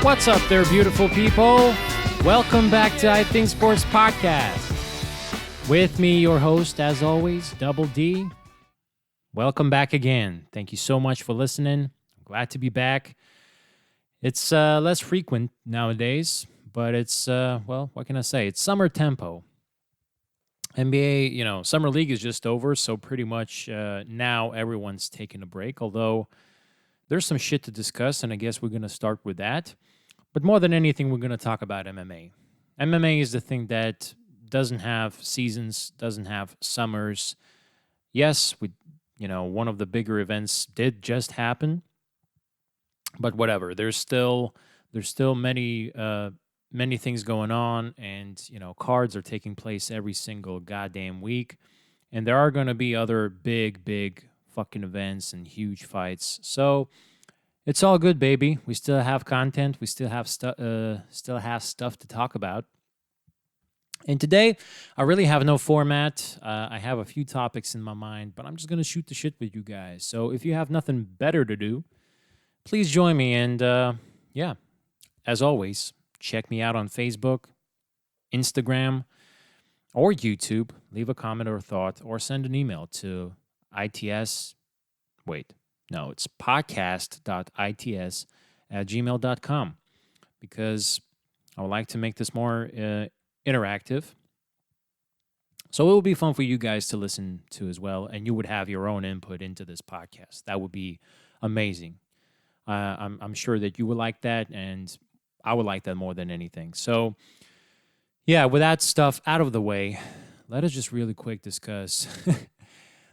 What's up there, beautiful people? Welcome back to I Think Sports Podcast. With me, your host, as always, Double D. Welcome back again. Thank you so much for listening. I'm glad to be back. It's less frequent nowadays, but it's, what can I say? It's summer tempo. NBA, Summer League is just over, so pretty much now everyone's taking a break, although there's some shit to discuss, and I guess we're going to start with that. But more than anything, we're going to talk about MMA. MMA is the thing that doesn't have seasons, doesn't have summers. Yes, one of the bigger events did just happen, but whatever. There's still many things going on, and cards are taking place every single goddamn week, and there are going to be other big fucking events and huge fights. So it's all good, baby. We still have content. We still have stuff to talk about. And today, I really have no format. I have a few topics in my mind, but I'm just gonna shoot the shit with you guys. So if you have nothing better to do, please join me. And as always, check me out on Facebook, Instagram, or YouTube. Leave a comment or thought, or send an email to it's podcast.its@gmail.com, because I would like to make this more interactive. So it will be fun for you guys to listen to as well, and you would have your own input into this podcast. That would be amazing. I'm sure that you would like that, and I would like that more than anything. So, yeah, with that stuff out of the way, let us just really quick discuss.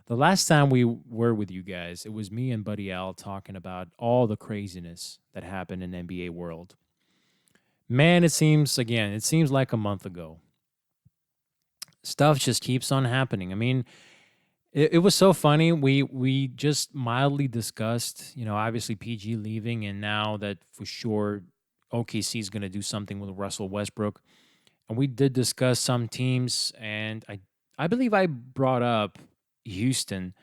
The last time we were with you guys, it was me and Buddy Al talking about all the craziness that happened in the NBA world. Man, it seems like a month ago. Stuff just keeps on happening. I mean, it was so funny. We just mildly discussed, obviously PG leaving, and now that for sure OKC is going to do something with Russell Westbrook. And we did discuss some teams, and I believe I brought up Houston,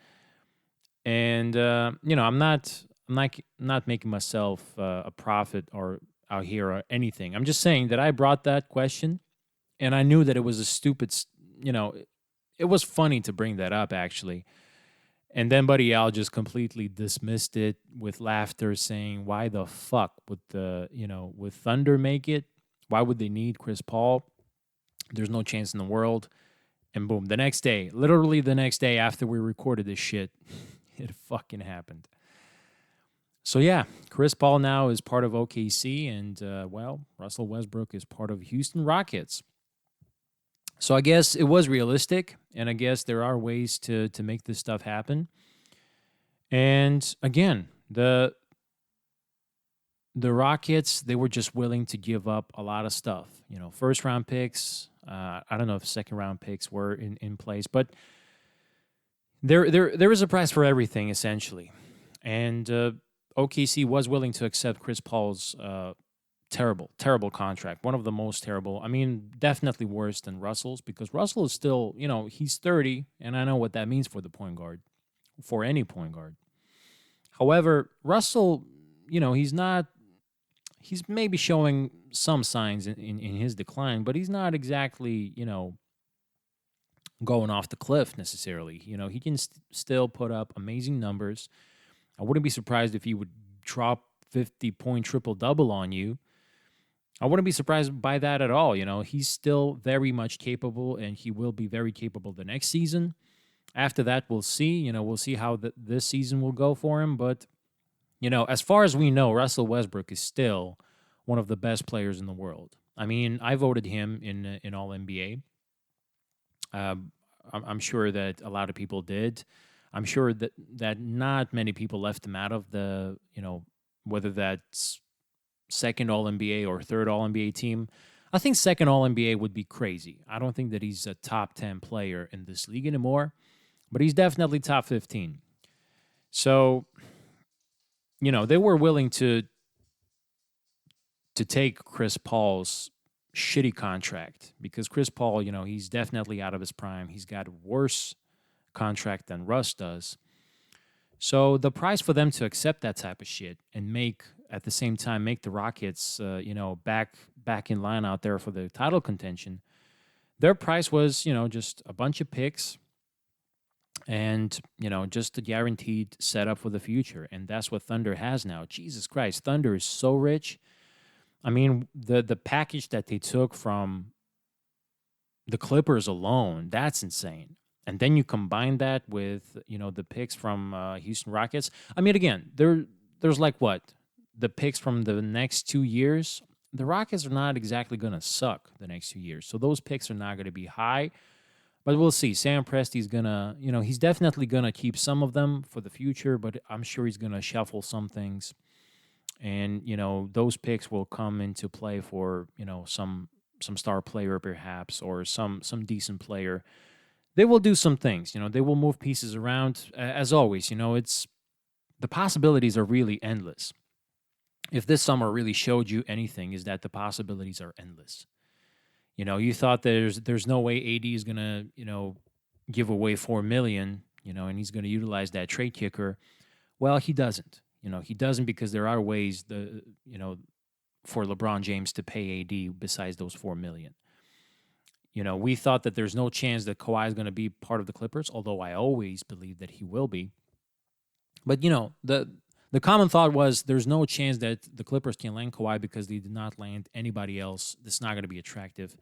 and I'm not making myself a prophet or out here or anything. I'm just saying that I brought that question, and I knew that it was a stupid, it was funny to bring that up actually. And then Buddy Al just completely dismissed it with laughter, saying, "Why the fuck would would Thunder make it? Why would they need Chris Paul? There's no chance in the world." And boom, literally the next day after we recorded this shit, it fucking happened. So yeah, Chris Paul now is part of OKC, and Russell Westbrook is part of Houston Rockets. So I guess it was realistic, and I guess there are ways to make this stuff happen. And again, the Rockets, they were just willing to give up a lot of stuff. First round picks. I don't know if second round picks were in place, but there is a price for everything essentially. And OKC was willing to accept Chris Paul's terrible contract. One of the most terrible. I mean, definitely worse than Russell's, because Russell is still, he's 30, and I know what that means for the point guard, for any point guard. However, Russell, he's maybe showing some signs in his decline, but he's not exactly, going off the cliff necessarily. He can still put up amazing numbers. I wouldn't be surprised if he would drop 50-point triple-double on you. I wouldn't be surprised by that at all. He's still very much capable, and he will be very capable the next season. After that, we'll see. We'll see how this season will go for him. But, as far as we know, Russell Westbrook is still one of the best players in the world. I mean, I voted him in All NBA. I'm sure that a lot of people did. I'm sure that not many people left him out of the, whether that's second All-NBA or third All-NBA team. I think second All-NBA would be crazy. I don't think that he's a top 10 player in this league anymore, but he's definitely top 15. So, they were willing to take Chris Paul's shitty contract, because Chris Paul, he's definitely out of his prime. He's got a worse contract than Russ does. So the price for them to accept that type of shit and make at the same time make the Rockets, back in line out there for the title contention. Their price was, just a bunch of picks and, just a guaranteed setup for the future. And that's what Thunder has now. Jesus Christ, Thunder is so rich. I mean, the package that they took from the Clippers alone, that's insane. And then you combine that with, the picks from Houston Rockets. I mean, again, there's like what? The picks from the next 2 years. The Rockets are not exactly going to suck the next 2 years. So those picks are not going to be high. But we'll see. Sam Presti's going to, he's definitely going to keep some of them for the future, but I'm sure he's going to shuffle some things. And, those picks will come into play for, some star player perhaps, or some decent player. They will do some things, they will move pieces around. As always, it's the possibilities are really endless. If this summer really showed you anything, is that the possibilities are endless. You thought there's no way AD is gonna, give away $4 million, and he's gonna utilize that trade kicker. Well, he doesn't. He doesn't, because there are ways for LeBron James to pay AD besides those $4 million. We thought that there's no chance that Kawhi is going to be part of the Clippers, although I always believe that he will be. But, the common thought was there's no chance that the Clippers can land Kawhi because they did not land anybody else that's not going to be attractive.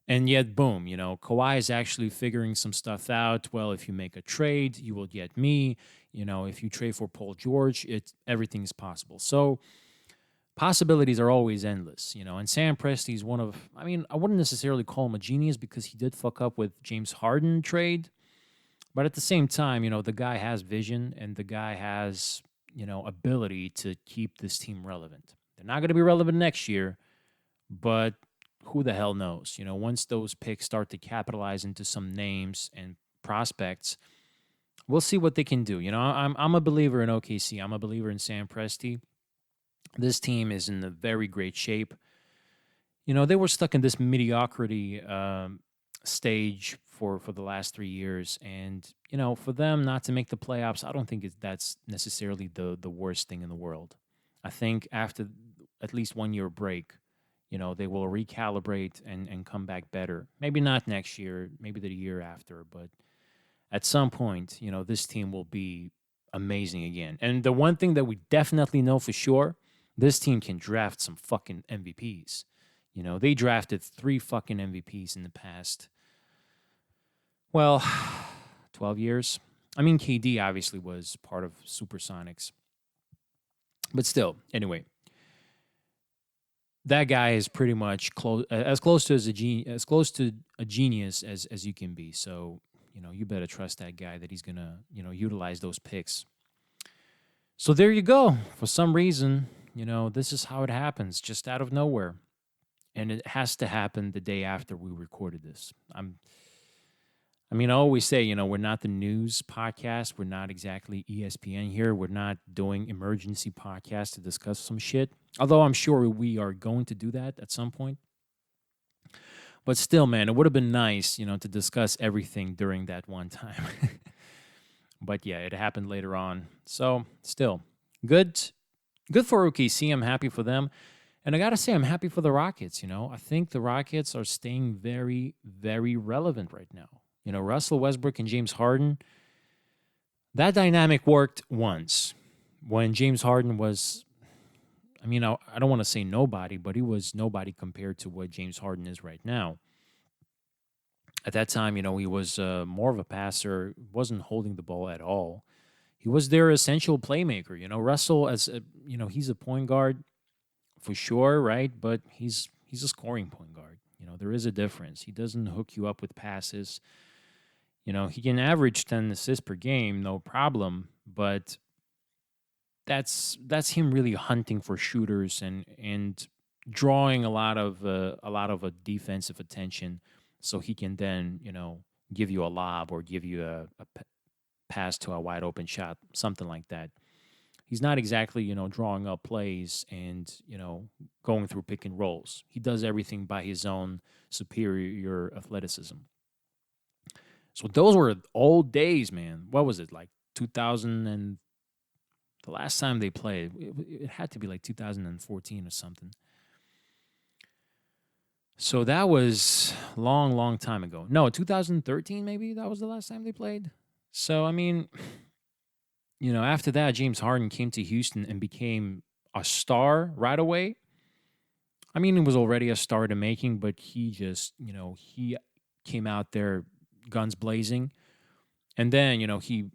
And yet, boom, Kawhi is actually figuring some stuff out. Well, if you make a trade, you will get me. If you trade for Paul George, everything is possible. So possibilities are always endless, and Sam Presti's I wouldn't necessarily call him a genius because he did fuck up with James Harden trade. But at the same time, the guy has vision and the guy has, ability to keep this team relevant. They're not going to be relevant next year, but who the hell knows? Once those picks start to capitalize into some names and prospects, we'll see what they can do. I'm a believer in OKC. I'm a believer in Sam Presti. This team is in a very great shape. They were stuck in this mediocrity stage for the last 3 years. And, for them not to make the playoffs, I don't think that's necessarily the worst thing in the world. I think after at least 1 year break, they will recalibrate and come back better. Maybe not next year, maybe the year after, but at some point, this team will be amazing again. And the one thing that we definitely know for sure, this team can draft some fucking MVPs. They drafted 3 fucking MVPs in the past, 12 years. I mean, KD obviously was part of Supersonics. But still, anyway, that guy is pretty much as close to a genius as you can be. So, you better trust that guy that he's going to, utilize those picks. So there you go. For some reason, this is how it happens, just out of nowhere. And it has to happen the day after we recorded this. I always say, we're not the news podcast. We're not exactly ESPN here. We're not doing emergency podcasts to discuss some shit. Although I'm sure we are going to do that at some point. But still, man, it would have been nice, to discuss everything during that one time. But yeah, it happened later on. So still, good for OKC. I'm happy for them. And I got to say, I'm happy for the Rockets. I think the Rockets are staying very, very relevant right now. Russell Westbrook and James Harden, that dynamic worked once when James Harden was, I don't want to say nobody, but he was nobody compared to what James Harden is right now. At that time, he was more of a passer, wasn't holding the ball at all. He was their essential playmaker. Russell, he's a point guard for sure, right? But he's a scoring point guard. There is a difference. He doesn't hook you up with passes. He can average 10 assists per game, no problem, but that's him really hunting for shooters and drawing a lot of defensive attention, so he can then give you a lob or give you a pass to a wide open shot, something like that. He's not exactly drawing up plays and going through pick and rolls. He does everything by his own superior athleticism. So those were old days, man. What was it, like 2003, The last time they played, it had to be like 2014 or something. So that was long, long time ago. No, 2013 maybe, that was the last time they played. So, I mean, after that, James Harden came to Houston and became a star right away. I mean, he was already a star to making, but he just, he came out there guns blazing. And then, he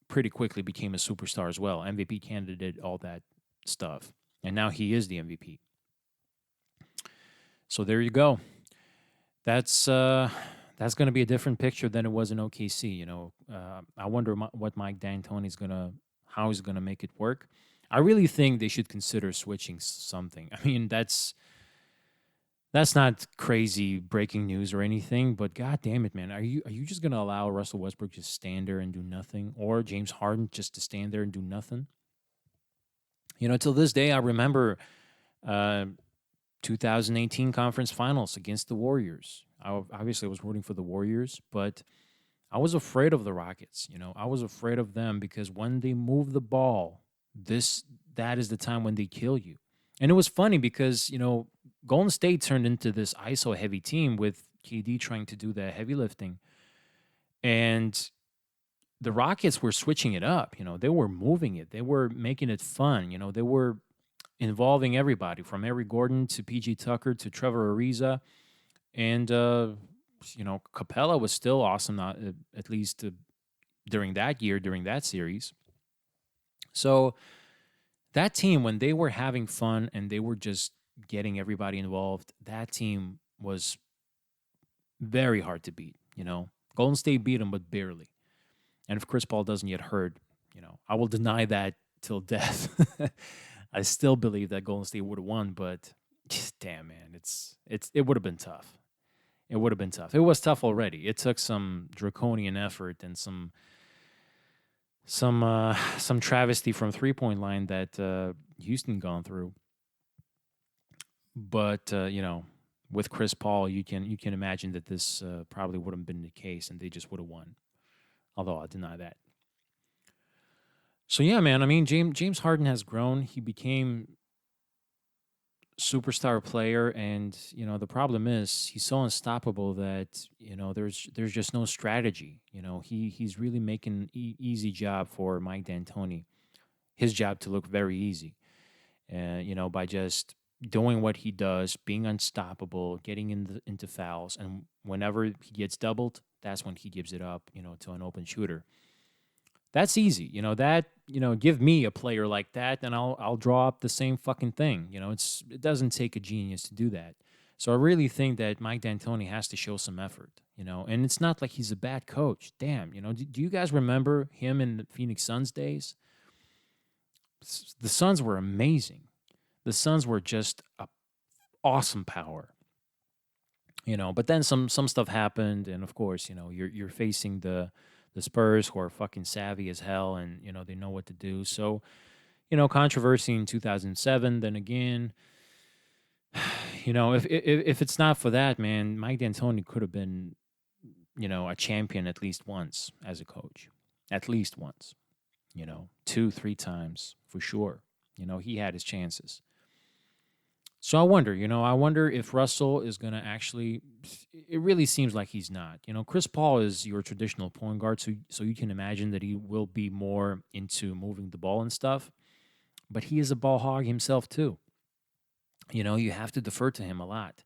pretty quickly became a superstar as well. MVP candidate, all that stuff. And now he is the MVP. So there you go. That's going to be a different picture than it was in OKC. I wonder what Mike D'Antoni's how he's gonna make it work. I really think they should consider switching something. I mean, that's not crazy breaking news or anything, but god damn it, man, are you just gonna allow Russell Westbrook just stand there and do nothing, or James Harden just to stand there and do nothing? Till this day, I remember 2018 conference finals against the Warriors. Obviously, I was rooting for the Warriors, but I was afraid of the Rockets. I was afraid of them because when they move the ball, that is the time when they kill you. And it was funny because, Golden State turned into this ISO heavy team with KD trying to do the heavy lifting. And the Rockets were switching it up. They were moving it. They were making it fun. They were involving everybody from Eric Gordon to PG Tucker to Trevor Ariza. And, Capella was still awesome, at least during that year, during that series. So that team, when they were having fun and they were just getting everybody involved, that team was very hard to beat. Golden State beat them, but barely. And if Chris Paul doesn't get hurt, I will deny that till death. I still believe that Golden State would have won, but damn, man, it would have been tough. It would have been tough. It was tough already. It took some draconian effort and some travesty from 3-point line that Houston gone through. But with Chris Paul, you can imagine that this probably wouldn't have been the case, and they just would have won. Although I deny that. So yeah, man. I mean, James Harden has grown. He became superstar player, and the problem is he's so unstoppable that there's just no strategy. He's really making an easy job for Mike D'Antoni, his job to look very easy, by just doing what he does, being unstoppable, getting into fouls, and whenever he gets doubled, that's when he gives it up, to an open shooter. That's easy. Give me a player like that, and I'll draw up the same fucking thing. It doesn't take a genius to do that. So I really think that Mike D'Antoni has to show some effort, and it's not like he's a bad coach. Damn, do you guys remember him in the Phoenix Suns days? The Suns were amazing. The Suns were just a awesome power. But then some stuff happened, and of course, you're facing the Spurs, who are fucking savvy as hell, and they know what to do. So, controversy in 2007. Then again, if it's not for that, man, Mike D'Antoni could have been, a champion at least once as a coach, at least once. 2-3 times for sure. He had his chances. So I wonder if Russell is going to actually, it really seems like he's not. Chris Paul is your traditional point guard, so you can imagine that he will be more into moving the ball and stuff. But he is a ball hog himself too. You have to defer to him a lot.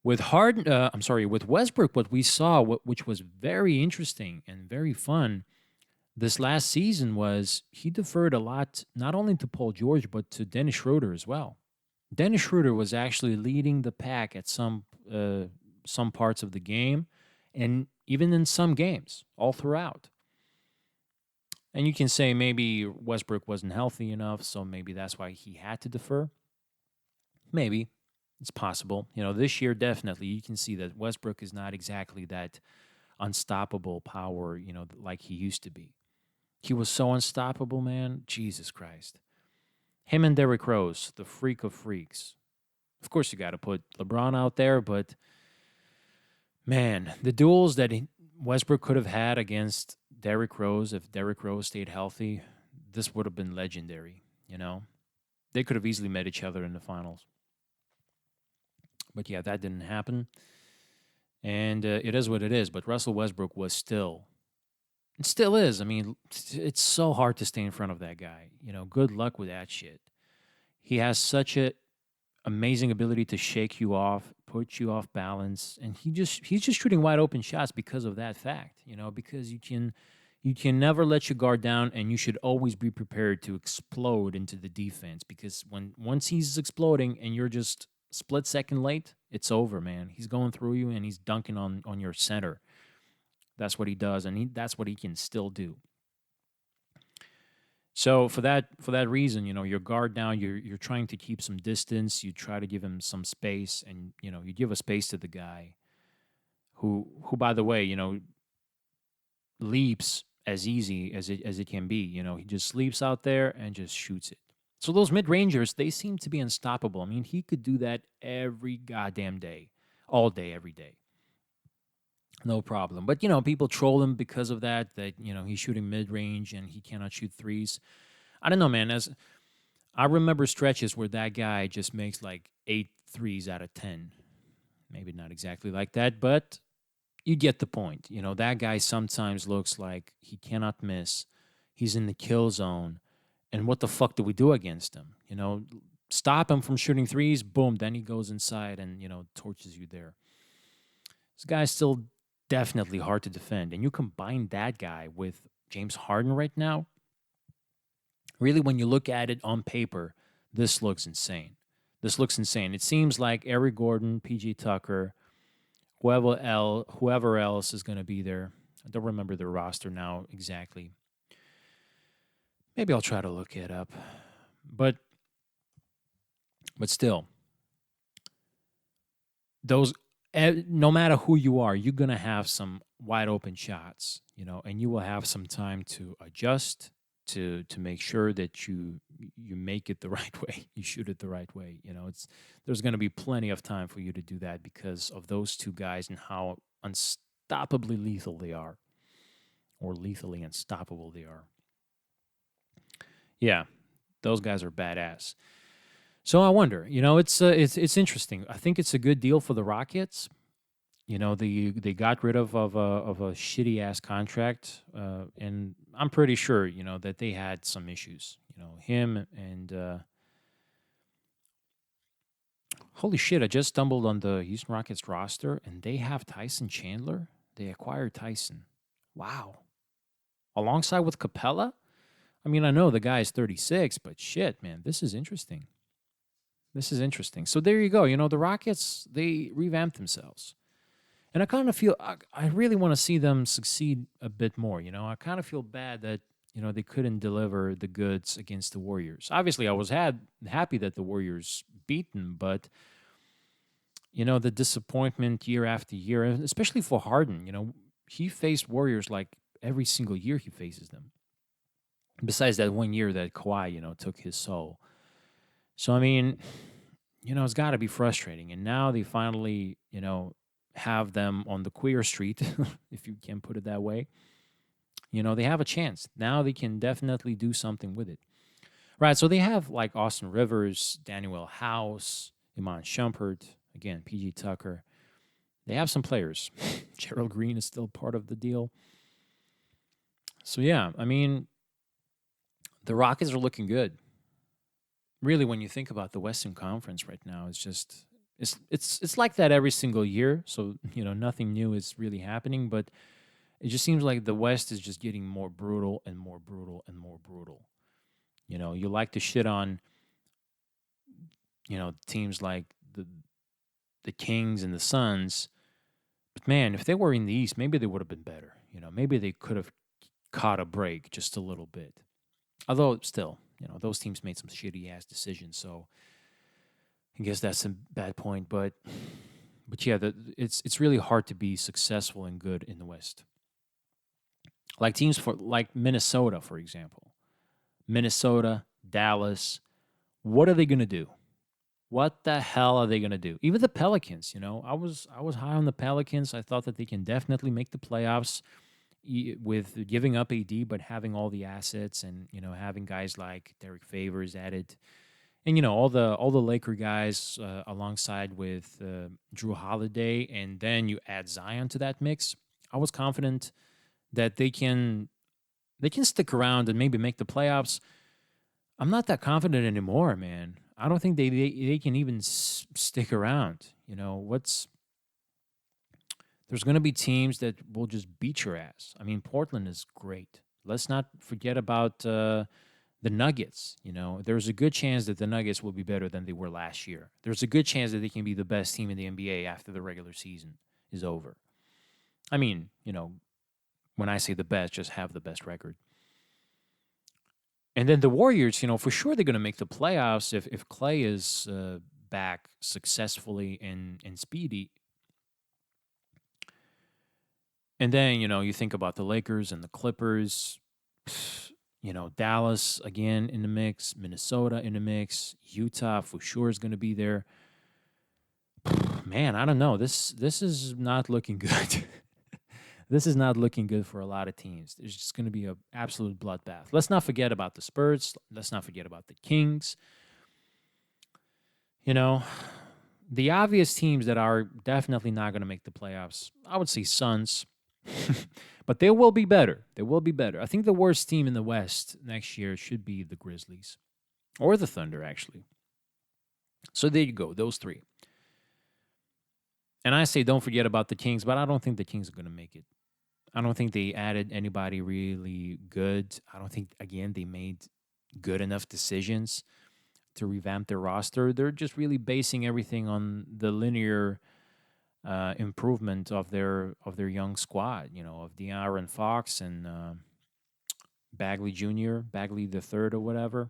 With with Westbrook, what we saw, which was very interesting and very fun this last season, was he deferred a lot, not only to Paul George, but to Dennis Schroeder as well. Dennis Schroeder was actually leading the pack at some parts of the game, and even in some games, all throughout. And you can say maybe Westbrook wasn't healthy enough, so maybe that's why he had to defer. Maybe. It's possible. This year, definitely, you can see that Westbrook is not exactly that unstoppable power, like he used to be. He was so unstoppable, man. Jesus Christ. Him and Derrick Rose, the freak of freaks. Of course, you got to put LeBron out there, but man, the duels that Westbrook could have had against Derrick Rose, if Derrick Rose stayed healthy, this would have been legendary, you know? They could have easily met each other in the finals. But yeah, that didn't happen. And it is what it is. But Russell Westbrook was still, it still is. I mean, it's so hard to stay in front of that guy. You know, good luck with that shit. He has such a amazing ability to shake you off, put you off balance, and he's just shooting wide open shots because of that fact. You know, because you can never let your guard down, and you should always be prepared to explode into the defense because once he's exploding and you're just split second late, it's over, man. He's going through you and he's dunking on your center. That's what he does, and that's what he can still do. So for that reason, you know, your guard down, you're trying to keep some distance. You try to give him some space, and you know, you give a space to the guy who by the way, you know, leaps as easy as it can be. You know, he just sleeps out there and just shoots it. So those mid rangers, they seem to be unstoppable. I mean, he could do that every goddamn day, all day, every day. No problem. But, you know, people troll him because of that, you know, he's shooting mid range and he cannot shoot threes. I don't know, man. As I remember stretches where that guy just makes like 8 threes out of 10. Maybe not exactly like that, but you get the point. You know, that guy sometimes looks like he cannot miss. He's in the kill zone. And what the fuck do we do against him? You know, stop him from shooting threes, boom, then he goes inside and, you know, torches you there. This guy's still definitely hard to defend. And you combine that guy with James Harden right now, really, when you look at it on paper, this looks insane. This looks insane. It seems like Eric Gordon, PG Tucker, whoever else is going to be there. I don't remember the roster now exactly. Maybe I'll try to look it up. But still, those no matter who you are, you're going to have some wide open shots, you know, and you will have some time to adjust to make sure that you make it the right way. You shoot it the right way. You know, there's going to be plenty of time for you to do that because of those two guys and how unstoppably lethal they are, or lethally unstoppable they are. Yeah, those guys are badass. So I wonder, you know, it's interesting. I think it's a good deal for the Rockets. You know, they got rid of a shitty ass contract, and I'm pretty sure, you know, that they had some issues. You know, him and holy shit, I just stumbled on the Houston Rockets roster, and they have Tyson Chandler. They acquired Tyson. Wow, alongside with Capella. I mean, I know the guy is 36, but shit, man, this is interesting. This is interesting. So there you go. You know, the Rockets, they revamped themselves. And I kind of feel, I really want to see them succeed a bit more. You know, I kind of feel bad that, you know, they couldn't deliver the goods against the Warriors. Obviously, I was happy that the Warriors beat them, but, you know, the disappointment year after year, especially for Harden, you know, he faced Warriors like every single year he faces them. Besides that one year that Kawhi, you know, took his soul. So, I mean, you know, it's got to be frustrating. And now they finally, you know, have them on the queer street, if you can put it that way. You know, they have a chance. Now they can definitely do something with it. Right, so they have like Austin Rivers, Daniel House, Iman Shumpert, again, PG Tucker. They have some players. Gerald Green is still part of the deal. So, yeah, I mean, the Rockets are looking good. Really, when you think about the Western Conference right now, it's just it's like that every single year. So, you know, nothing new is really happening, but it just seems like the West is just getting more brutal and more brutal and more brutal. You know, you like to shit on, you know, teams like the Kings and the Suns, but man, if they were in the East, maybe they would have been better. You know, maybe they could have caught a break just a little bit. Although still, you know, those teams made some shitty ass decisions, so I guess that's a bad point. But yeah, it's really hard to be successful and good in the West. Like teams like Minnesota, for example, Minnesota, Dallas. What are they going to do? What the hell are they going to do? Even the Pelicans, you know, I was high on the Pelicans. I thought that they can definitely make the playoffs. with giving up AD, but having all the assets and having guys like Derek Favors added, and all the Laker guys alongside with Drew Holiday, and then you add Zion to that mix. I was confident that they can stick around and maybe make the playoffs. I'm not that confident anymore, man. I don't think they can even stick around. There's going to be teams that will just beat your ass. I mean, Portland is great. Let's not forget about the Nuggets. There's a good chance that the Nuggets will be better than they were last year. There's a good chance that they can be the best team in the NBA after the regular season is over. I mean, when I say the best, just have the best record. And then the Warriors, for sure they're going to make the playoffs if Clay is back successfully and speedy. And then, you think about the Lakers and the Clippers, Dallas again in the mix, Minnesota in the mix, Utah for sure is going to be there. Man, I don't know. This is not looking good. This is not looking good for a lot of teams. There's just going to be an absolute bloodbath. Let's not forget about the Spurs. Let's not forget about the Kings. The obvious teams that are definitely not going to make the playoffs, I would say Suns. But they will be better. They will be better. I think the worst team in the West next year should be the Grizzlies. Or the Thunder, actually. So there you go, those three. And I say don't forget about the Kings, but I don't think the Kings are going to make it. I don't think they added anybody really good. I don't think, again, they made good enough decisions to revamp their roster. They're just really basing everything on the linear improvement of their young squad, of De'Aaron Fox and Bagley Jr., Bagley the third or whatever.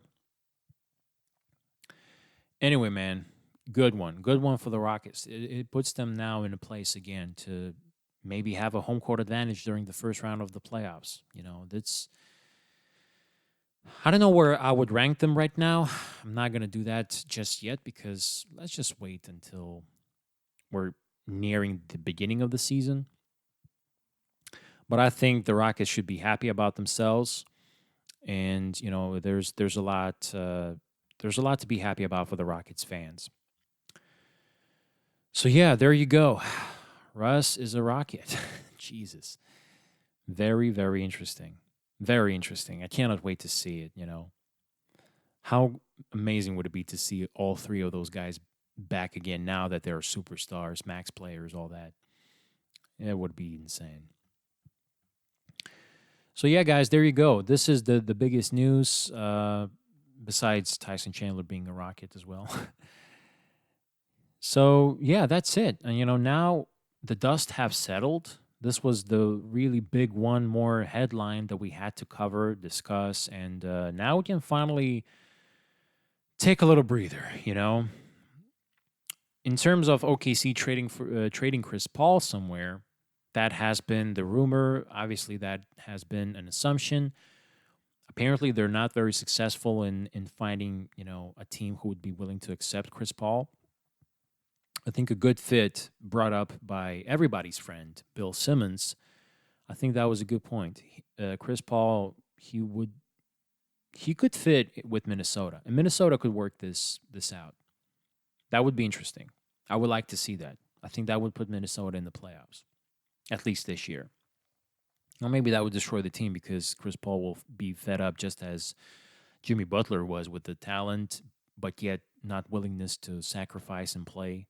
Anyway, man, good one for the Rockets. It puts them now in a place again to maybe have a home court advantage during the first round of the playoffs. I don't know where I would rank them right now. I'm not going to do that just yet because let's just wait until we're nearing the beginning of the season. But I think the Rockets should be happy about themselves, and there's a lot to be happy about for the Rockets fans. So yeah, there you go. Russ is a Rocket. Jesus, very, very interesting. Very interesting. I cannot wait to see it. How amazing would it be to see all three of those guys back again now that they're superstars, max players, all that. It would be insane. So yeah, guys, there you go. This is the biggest news, besides Tyson Chandler being a Rocket as well. So yeah, that's it. And now the dust have settled. This was the really big one more headline that we had to cover, discuss, and now we can finally take a little breather, In terms of OKC trading Chris Paul somewhere, that has been the rumor. Obviously, that has been an assumption. Apparently, they're not very successful in finding, a team who would be willing to accept Chris Paul. I think a good fit brought up by everybody's friend, Bill Simmons. I think that was a good point. Chris Paul, he could fit with Minnesota, and Minnesota could work this out. That would be interesting. I would like to see that. I think that would put Minnesota in the playoffs, at least this year. Or maybe that would destroy the team because Chris Paul will be fed up just as Jimmy Butler was with the talent, but yet not willingness to sacrifice and play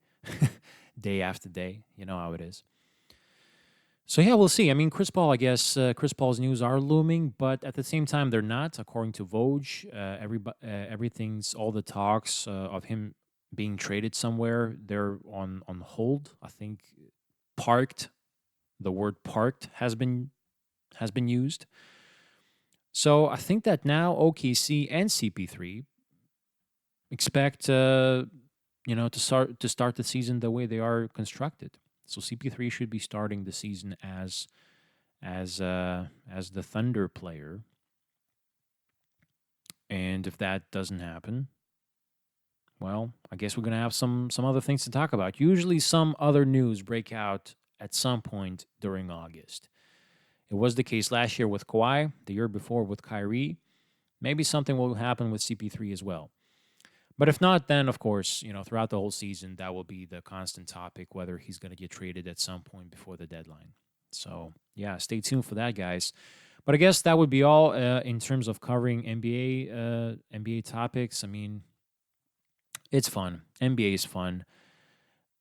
day after day. You know how it is. So yeah, we'll see. I mean, Chris Paul, I guess Chris Paul's news are looming, but at the same time, they're not. According to Vogue, everything's all the talks of him being traded somewhere, they're on hold. I think parked. The word parked has been used. So I think that now OKC and CP3 expect to start the season the way they are constructed. So CP3 should be starting the season as the Thunder player. And if that doesn't happen, well, I guess we're going to have some other things to talk about. Usually some other news break out at some point during August. It was the case last year with Kawhi, the year before with Kyrie. Maybe something will happen with CP3 as well. But if not, then of course, throughout the whole season, that will be the constant topic, whether he's going to get traded at some point before the deadline. So, yeah, stay tuned for that, guys. But I guess that would be all in terms of covering NBA topics. I mean, it's fun. NBA is fun.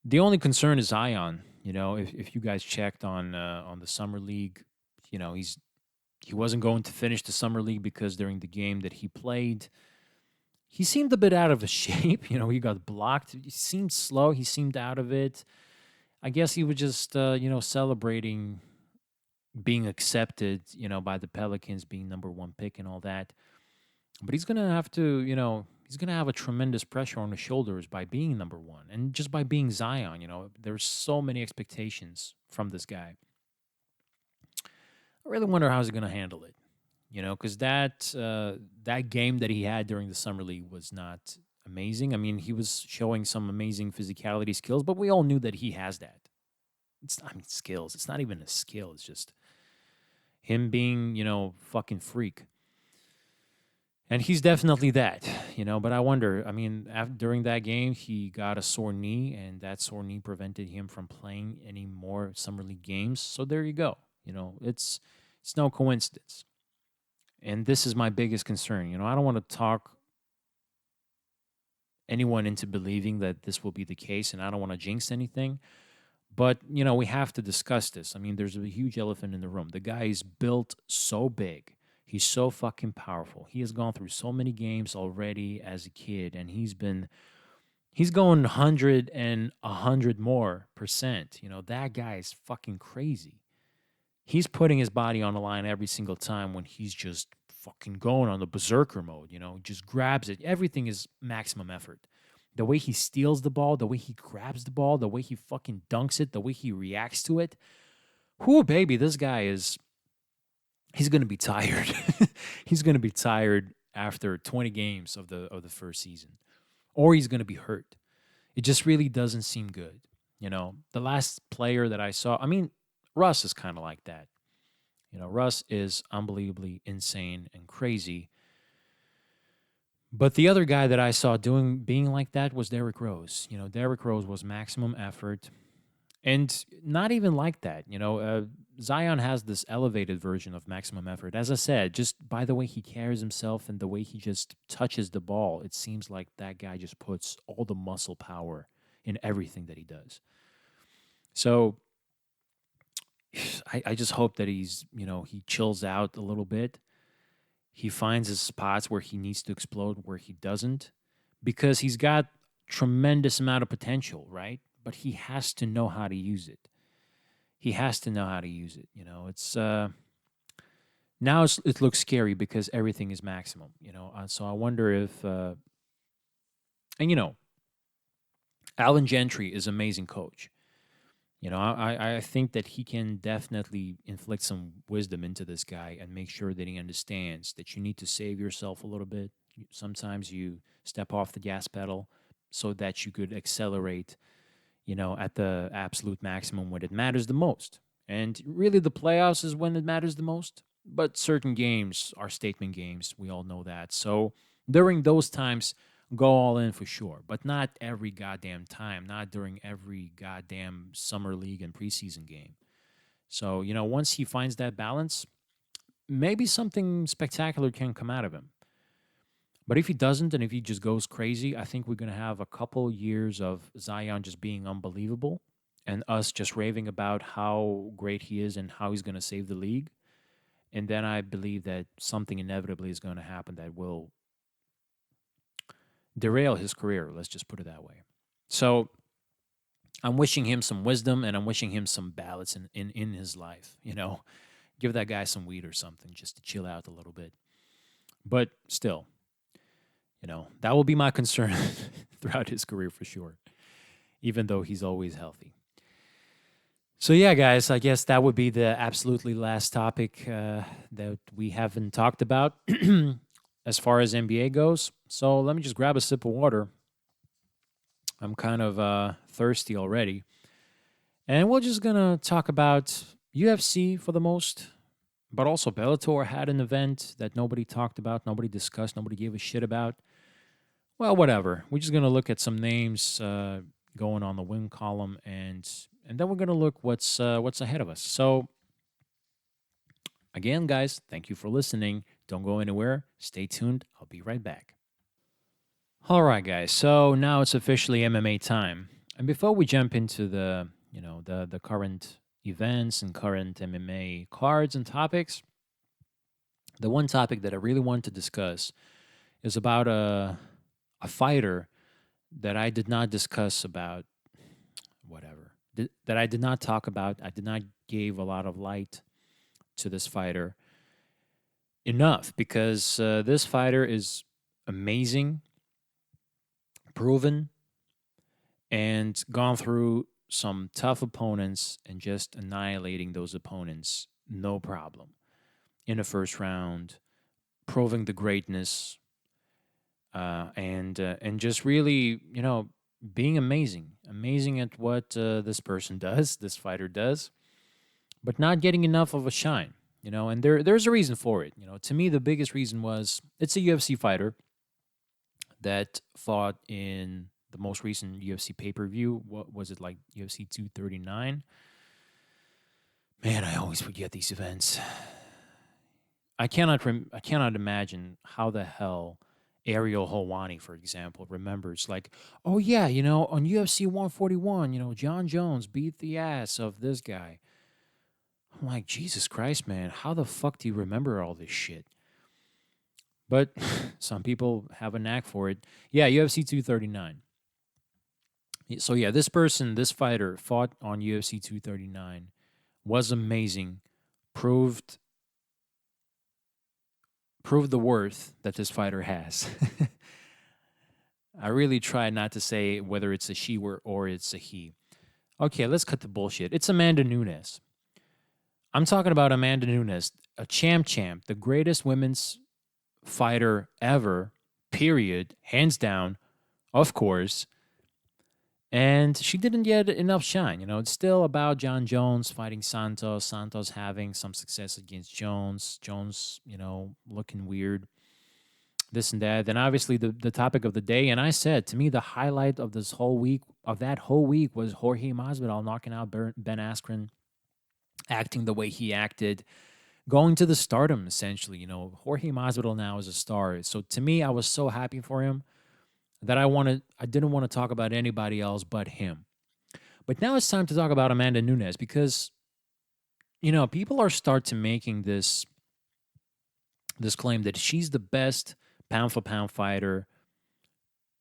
The only concern is Zion. If you guys checked on the summer league, he wasn't going to finish the summer league because during the game that he played, he seemed a bit out of shape. He got blocked. He seemed slow. He seemed out of it. I guess he was just celebrating being accepted, by the Pelicans being number one pick and all that. But he's gonna have to, he's gonna have a tremendous pressure on his shoulders by being number one and just by being Zion. There's so many expectations from this guy. I really wonder how he's gonna handle it. Because that game that he had during the summer league was not amazing. I mean, he was showing some amazing physicality skills, but we all knew that he has that. Skills. It's not even a skill. It's just him being, fucking freak. And he's definitely that, But I wonder, I mean, during that game, he got a sore knee, and that sore knee prevented him from playing any more summer league games. So there you go. It's no coincidence. And this is my biggest concern. I don't want to talk anyone into believing that this will be the case, and I don't want to jinx anything. But, we have to discuss this. I mean, there's a huge elephant in the room. The guy is built so big. He's so fucking powerful. He has gone through so many games already as a kid, and he's going 100 and 100 more %. That guy is fucking crazy. He's putting his body on the line every single time when he's just fucking going on the berserker mode, just grabs it. Everything is maximum effort. The way he steals the ball, the way he grabs the ball, the way he fucking dunks it, the way he reacts to it. Whoo, baby, this guy he's going to be tired. He's going to be tired after 20 games of the first season. Or he's going to be hurt. It just really doesn't seem good. The last player that I saw, I mean, Russ is kind of like that. Russ is unbelievably insane and crazy. But the other guy that I saw being like that was Derrick Rose. Derrick Rose was maximum effort. And not even like that. Zion has this elevated version of maximum effort. As I said, just by the way he carries himself and the way he just touches the ball, it seems like that guy just puts all the muscle power in everything that he does. So I just hope that he chills out a little bit. He finds his spots where he needs to explode, where he doesn't, because he's got tremendous amount of potential, right? But he has to know how to use it. It's now it looks scary because everything is maximum. So I wonder if Alvin Gentry is an amazing coach. I think that he can definitely inflict some wisdom into this guy and make sure that he understands that you need to save yourself a little bit. Sometimes you step off the gas pedal so that you could accelerate, at the absolute maximum when it matters the most. And really the playoffs is when it matters the most. But certain games are statement games. We all know that. So during those times, go all in for sure, but not every goddamn time, not during every goddamn summer league and preseason game. So, once he finds that balance, maybe something spectacular can come out of him. But if he doesn't, and if he just goes crazy, I think we're going to have a couple years of Zion just being unbelievable and us just raving about how great he is and how he's going to save the league. And then I believe that something inevitably is going to happen that will derail his career. Let's just put it that way. So I'm wishing him some wisdom and I'm wishing him some balance in his life. Give that guy some weed or something just to chill out a little bit. But still, that will be my concern throughout his career for sure, even though he's always healthy. So yeah, guys, I guess that would be the absolutely last topic that we haven't talked about as far as NBA goes. So let me just grab a sip of water. I'm kind of thirsty already. And we're just going to talk about UFC for the most But also, Bellator had an event that nobody talked about, nobody discussed, nobody gave a shit about. Well, whatever. We're just gonna look at some names going on the win column, and then we're gonna look what's ahead of us. So again, guys, thank you for listening. Don't go anywhere. Stay tuned. I'll be right back. All right, guys. So now it's officially MMA time. And before we jump into the current events and current MMA cards and topics, the one topic that I really want to discuss is about a fighter that I did not discuss about whatever that I did not talk about. I did not give a lot of light to this fighter enough because this fighter is amazing, proven, and gone through some tough opponents and just annihilating those opponents, no problem. In the first round, proving the greatness, and just really, being amazing at what this person does, this fighter does, but not getting enough of a shine. And there's a reason for it. To me, the biggest reason was it's a UFC fighter that fought in the most recent UFC pay-per-view. What was it, like UFC 239? Man, I always forget these events. I cannot imagine how the hell Ariel Helwani, for example, remembers, like, oh yeah, on UFC 141, John Jones beat the ass of this guy. I'm like, Jesus Christ, man, how the fuck do you remember all this shit? But some people have a knack for it. Yeah, UFC 239. So yeah, this fighter fought on UFC 239, was amazing, proved the worth that this fighter has. I really try not to say whether it's a she or it's a he. Okay, let's cut the bullshit. It's Amanda Nunes. I'm talking about Amanda Nunes, a champ, the greatest women's fighter ever, period, hands down, of course. And she didn't get enough shine. It's still about John Jones fighting Santos. Santos having some success against Jones. Jones, looking weird. This and that. Then obviously the topic of the day. And I said, to me, the highlight of that whole week was Jorge Masvidal knocking out Ben Askren, acting the way he acted, going to the stardom, essentially. Jorge Masvidal now is a star. So to me, I was so happy for him that I didn't want to talk about anybody else but him. But now it's time to talk about Amanda Nunes because, people are start to making this claim that she's the best pound for pound fighter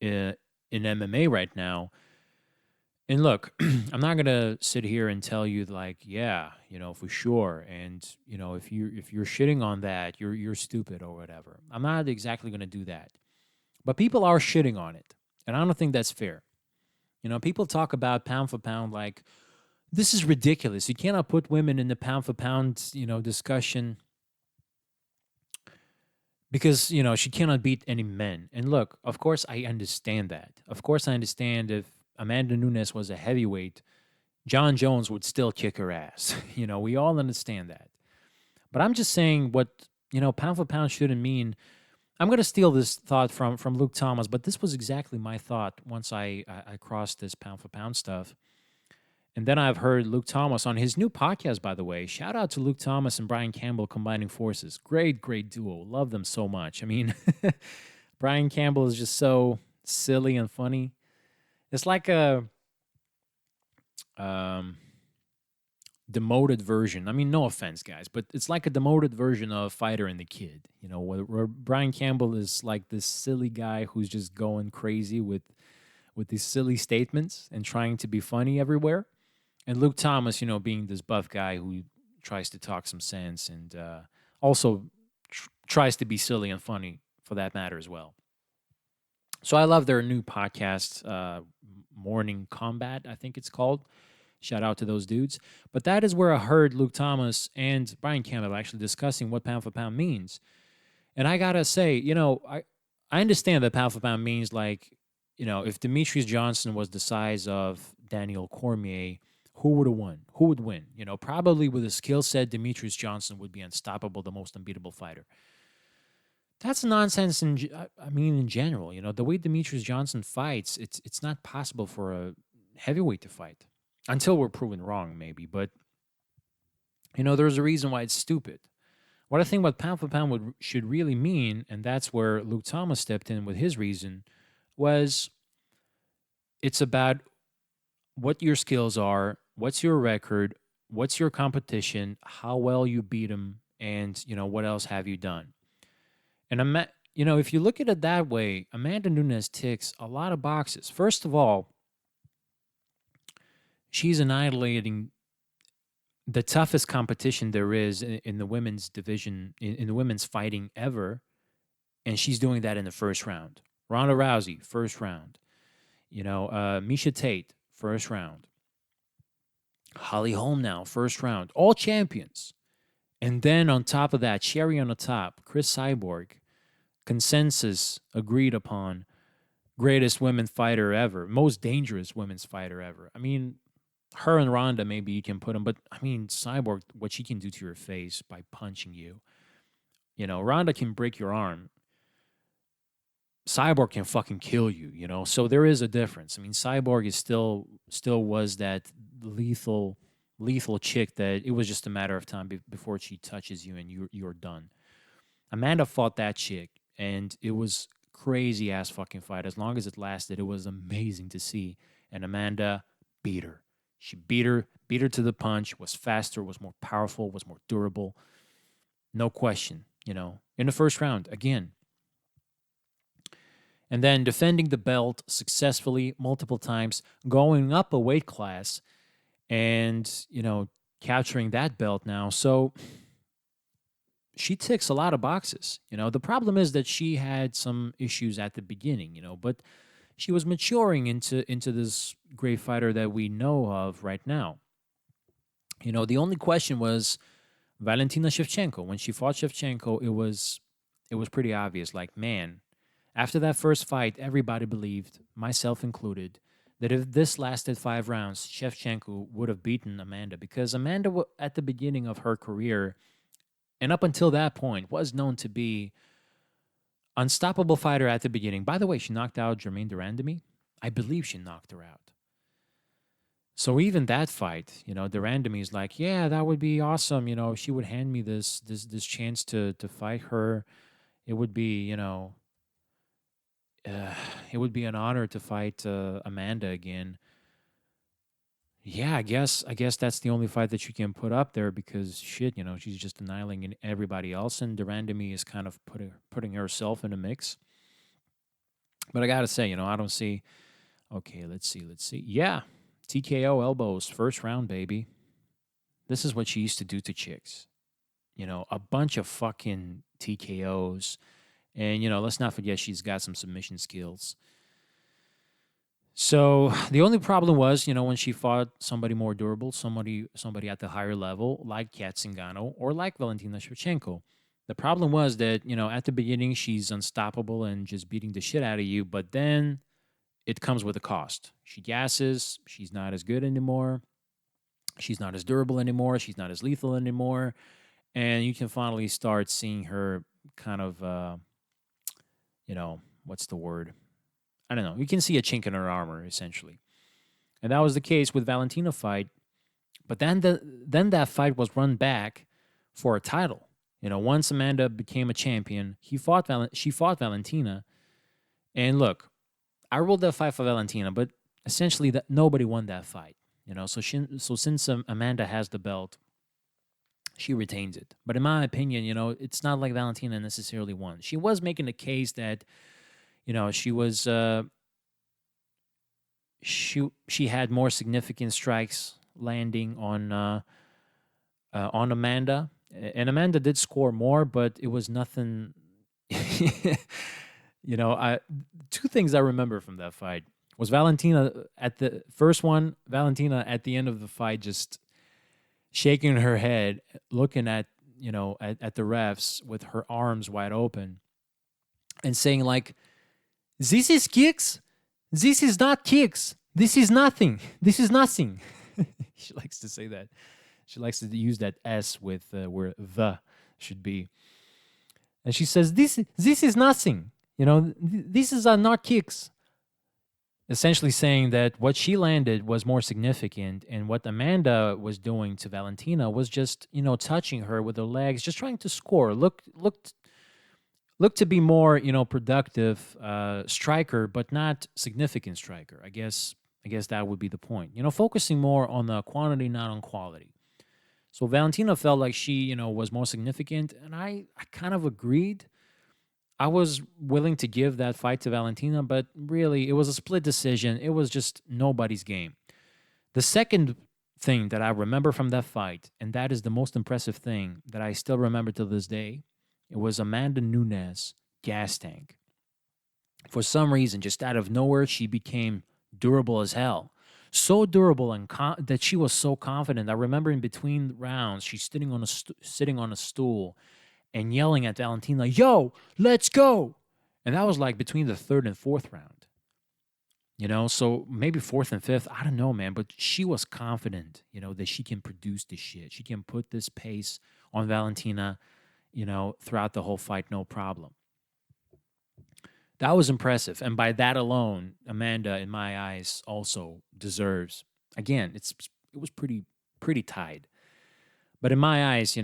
in MMA right now. And look, I'm not gonna sit here and tell you like, yeah, for sure. And if you're shitting on that, you're stupid or whatever. I'm not exactly gonna do that. But people are shitting on it. And I don't think that's fair. People talk about pound for pound like, this is ridiculous. You cannot put women in the pound for pound, discussion because, she cannot beat any men. And look, of course, I understand that. Of course, I understand if Amanda Nunes was a heavyweight, John Jones would still kick her ass. We all understand that. But I'm just saying what, pound for pound shouldn't mean. I'm going to steal this thought from Luke Thomas, but this was exactly my thought once I crossed this pound for pound stuff. And then I've heard Luke Thomas on his new podcast, by the way. Shout out to Luke Thomas and Brian Campbell combining forces. Great duo. Love them so much. I mean, Brian Campbell is just so silly and funny. It's like a demoted version. I mean, no offense, guys, but it's like a demoted version of Fighter and the Kid. Where Brian Campbell is like this silly guy who's just going crazy with these silly statements and trying to be funny everywhere. And Luke Thomas, being this buff guy who tries to talk some sense and also tries to be silly and funny for that matter as well. So I love their new podcast, Morning Combat, I think it's called. Shout out to those dudes. But that is where I heard Luke Thomas and Brian Campbell actually discussing what pound for pound means. And I got to say, I understand that pound for pound means like, if Demetrius Johnson was the size of Daniel Cormier, who would have won? Who would win? Probably with a skill set, Demetrius Johnson would be unstoppable, the most unbeatable fighter. That's nonsense. In general, the way Demetrius Johnson fights, it's not possible for a heavyweight to fight until we're proven wrong, maybe. But there's a reason why it's stupid. What I think what pound for pound should really mean, and that's where Luke Thomas stepped in with his reason, was it's about what your skills are, what's your record, what's your competition, how well you beat them, and what else have you done. And if you look at it that way, Amanda Nunes ticks a lot of boxes. First of all, she's annihilating the toughest competition there is in the women's division, in the women's fighting ever, and she's doing that in the first round. Ronda Rousey, first round. Miesha Tate, first round. Holly Holm now, first round. All champions. And then on top of that, cherry on the top, Chris Cyborg, consensus agreed upon, greatest women's fighter ever, most dangerous women's fighter ever. I mean, her and Ronda, maybe you can put them, but I mean, Cyborg, what she can do to your face by punching you. Ronda can break your arm. Cyborg can fucking kill you, So there is a difference. I mean, Cyborg is still was that lethal chick that it was just a matter of time before she touches you and you're done. Amanda fought that chick, and it was crazy ass fucking fight. As long as it lasted, it was amazing to see. And Amanda beat her. She beat her to the punch, was faster, was more powerful, was more durable. No question, in the first round, again. And then defending the belt successfully multiple times, going up a weight class and, capturing that belt now. So she ticks a lot of boxes. The problem is that she had some issues at the beginning, but she was maturing into this great fighter that we know of right now. The only question was Valentina Shevchenko. When she fought Shevchenko, it was pretty obvious. Like, man, after that first fight, everybody believed, myself included, that if this lasted 5 rounds, Shevchenko would have beaten Amanda, because Amanda, at the beginning of her career, and up until that point, was known to be unstoppable fighter at the beginning. By the way, she knocked out Germaine de Randamie. I believe she knocked her out. So even that fight, de Randamie is like, yeah, that would be awesome. If she would hand me this chance to fight her, it would be, it would be an honor to fight Amanda again. Yeah, I guess that's the only fight that she can put up there, because shit, she's just annihilating everybody else, and de Randamie is kind of putting herself in a mix. But I gotta say, I don't see. Okay, let's see. Yeah, TKO elbows, first round, baby. This is what she used to do to chicks. A bunch of fucking TKOs, and let's not forget she's got some submission skills. So the only problem was, when she fought somebody more durable, somebody at the higher level, like Kat Zingano or like Valentina Shevchenko. The problem was that, at the beginning, she's unstoppable and just beating the shit out of you, but then it comes with a cost. She gasses, she's not as good anymore, she's not as durable anymore, she's not as lethal anymore, and you can finally start seeing her kind of, what's the word? I don't know. You can see a chink in her armor, essentially. And that was the case with Valentina fight. But then that fight was run back for a title. Once Amanda became a champion, she fought Valentina. And look, I ruled that fight for Valentina, but essentially nobody won that fight. So since Amanda has the belt, she retains it. But in my opinion, it's not like Valentina necessarily won. She was making the case that she was she had more significant strikes landing on Amanda, and Amanda did score more, but it was nothing. Two things I remember from that fight was Valentina at the first one. Valentina at the end of the fight just shaking her head, looking at at the refs with her arms wide open, and saying like, "This is kicks. This is not kicks. This is nothing. This is nothing." She likes to say that. She likes to use that S with where the should be. And she says, this is nothing. This is not kicks. Essentially saying that what she landed was more significant, and what Amanda was doing to Valentina was just, touching her with her legs, just trying to score. Look to be more, productive striker, but not significant striker. I guess that would be the point. Focusing more on the quantity, not on quality. So Valentina felt like she, was more significant, and I kind of agreed. I was willing to give that fight to Valentina, but really, it was a split decision. It was just nobody's game. The second thing that I remember from that fight, and that is the most impressive thing that I still remember to this day, it was Amanda Nunes gas tank. For some reason, just out of nowhere, she became durable as hell. So durable and that she was so confident. I remember in between rounds, she's sitting on a stool and yelling at Valentina, "Yo, let's go!" And that was like between the third and fourth round. So maybe fourth and fifth, I don't know, man. But she was confident, that she can produce this shit. She can put this pace on Valentina, throughout the whole fight, no problem. That was impressive. And by that alone, Amanda, in my eyes, also deserves. Again, it was pretty tied. But in my eyes,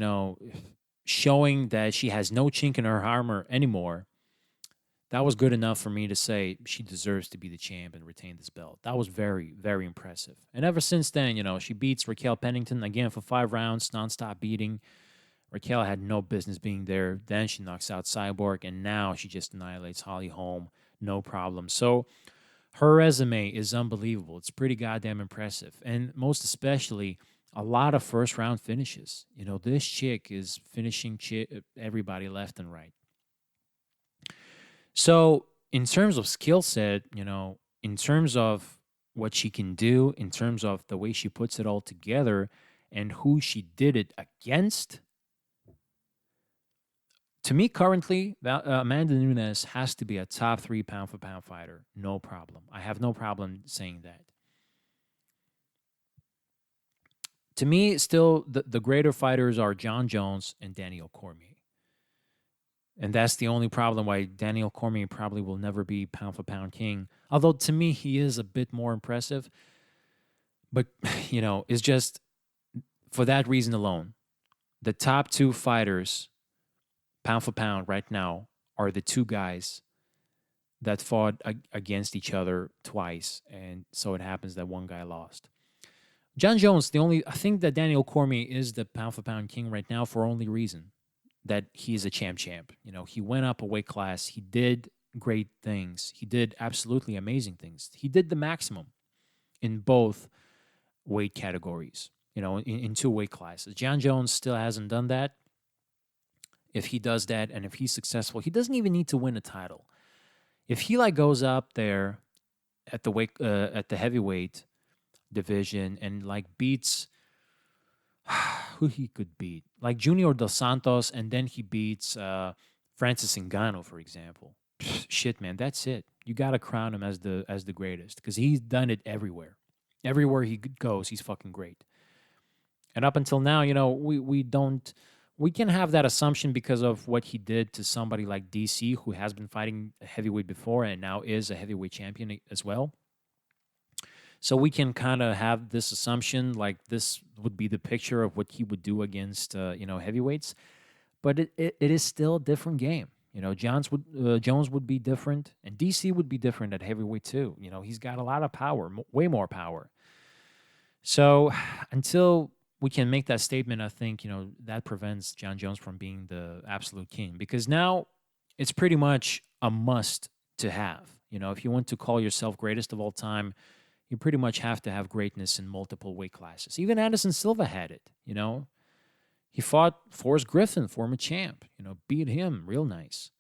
showing that she has no chink in her armor anymore, that was good enough for me to say she deserves to be the champ and retain this belt. That was very, very impressive. And ever since then, she beats Raquel Pennington again for 5 rounds, nonstop beating. Raquel had no business being there. Then she knocks out Cyborg, and now she just annihilates Holly Holm, no problem. So her resume is unbelievable. It's pretty goddamn impressive. And most especially, a lot of first-round finishes. This chick is finishing everybody left and right. So in terms of skill set, in terms of what she can do, in terms of the way she puts it all together and who she did it against, to me currently, Amanda Nunes has to be a top 3 pound-for-pound fighter. No problem. I have no problem saying that. To me, still, the greater fighters are Jon Jones and Daniel Cormier. And that's the only problem why Daniel Cormier probably will never be pound-for-pound king. Although, to me, he is a bit more impressive. But, it's just for that reason alone. The top 2 fighters, pound-for-pound right now, are the 2 guys that fought against each other twice. And so it happens that one guy lost. Jon Jones, I think that Daniel Cormier is the pound-for-pound king right now for only reason that he is a champ. He went up a weight class. He did great things. He did absolutely amazing things. He did the maximum in both weight categories, in 2 weight classes. Jon Jones still hasn't done that. If he does that and if he's successful, he doesn't even need to win a title. If he goes up there at the heavyweight division and beats who he could beat, like Junior Dos Santos, and then he beats Francis Ngannou, for example. Shit, man, that's it. You gotta crown him as the greatest because he's done it everywhere. Everywhere he goes, he's fucking great. And up until now, we can have that assumption because of what he did to somebody like DC, who has been fighting a heavyweight before and now is a heavyweight champion as well. So we can kind of have this assumption like this would be the picture of what he would do against, heavyweights. But it is still a different game. Jones would be different, and DC would be different at heavyweight too. He's got a lot of power, way more power. So until we can make that statement, I think, that prevents Jon Jones from being the absolute king, because now it's pretty much a must to have. If you want to call yourself greatest of all time, you pretty much have to have greatness in multiple weight classes. Even Anderson Silva had it, He fought Forrest Griffin, former champ, beat him real nice.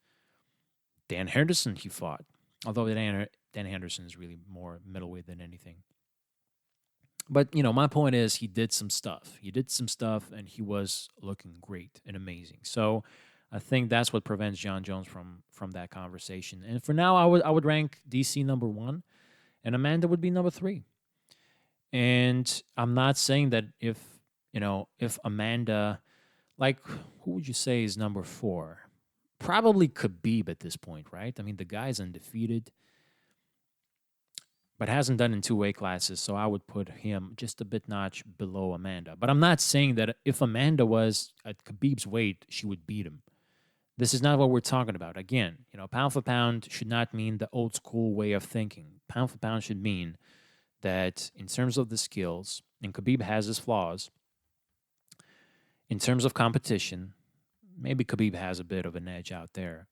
Dan Henderson he fought, although Dan Henderson is really more middleweight than anything. But, my point is he did some stuff. He did some stuff, and he was looking great and amazing. So I think that's what prevents Jon Jones from that conversation. And for now, I would rank DC number 1. And Amanda would be number 3. And I'm not saying that if Amanda, like, who would you say is number 4? Probably Khabib at this point, right? I mean, the guy's undefeated, but hasn't done in two weight classes. So I would put him just a bit notch below Amanda. But I'm not saying that if Amanda was at Khabib's weight, she would beat him. This is not what we're talking about. Again, pound for pound should not mean the old school way of thinking. Pound for pound should mean that in terms of the skills, and Khabib has his flaws, in terms of competition, maybe Khabib has a bit of an edge out there.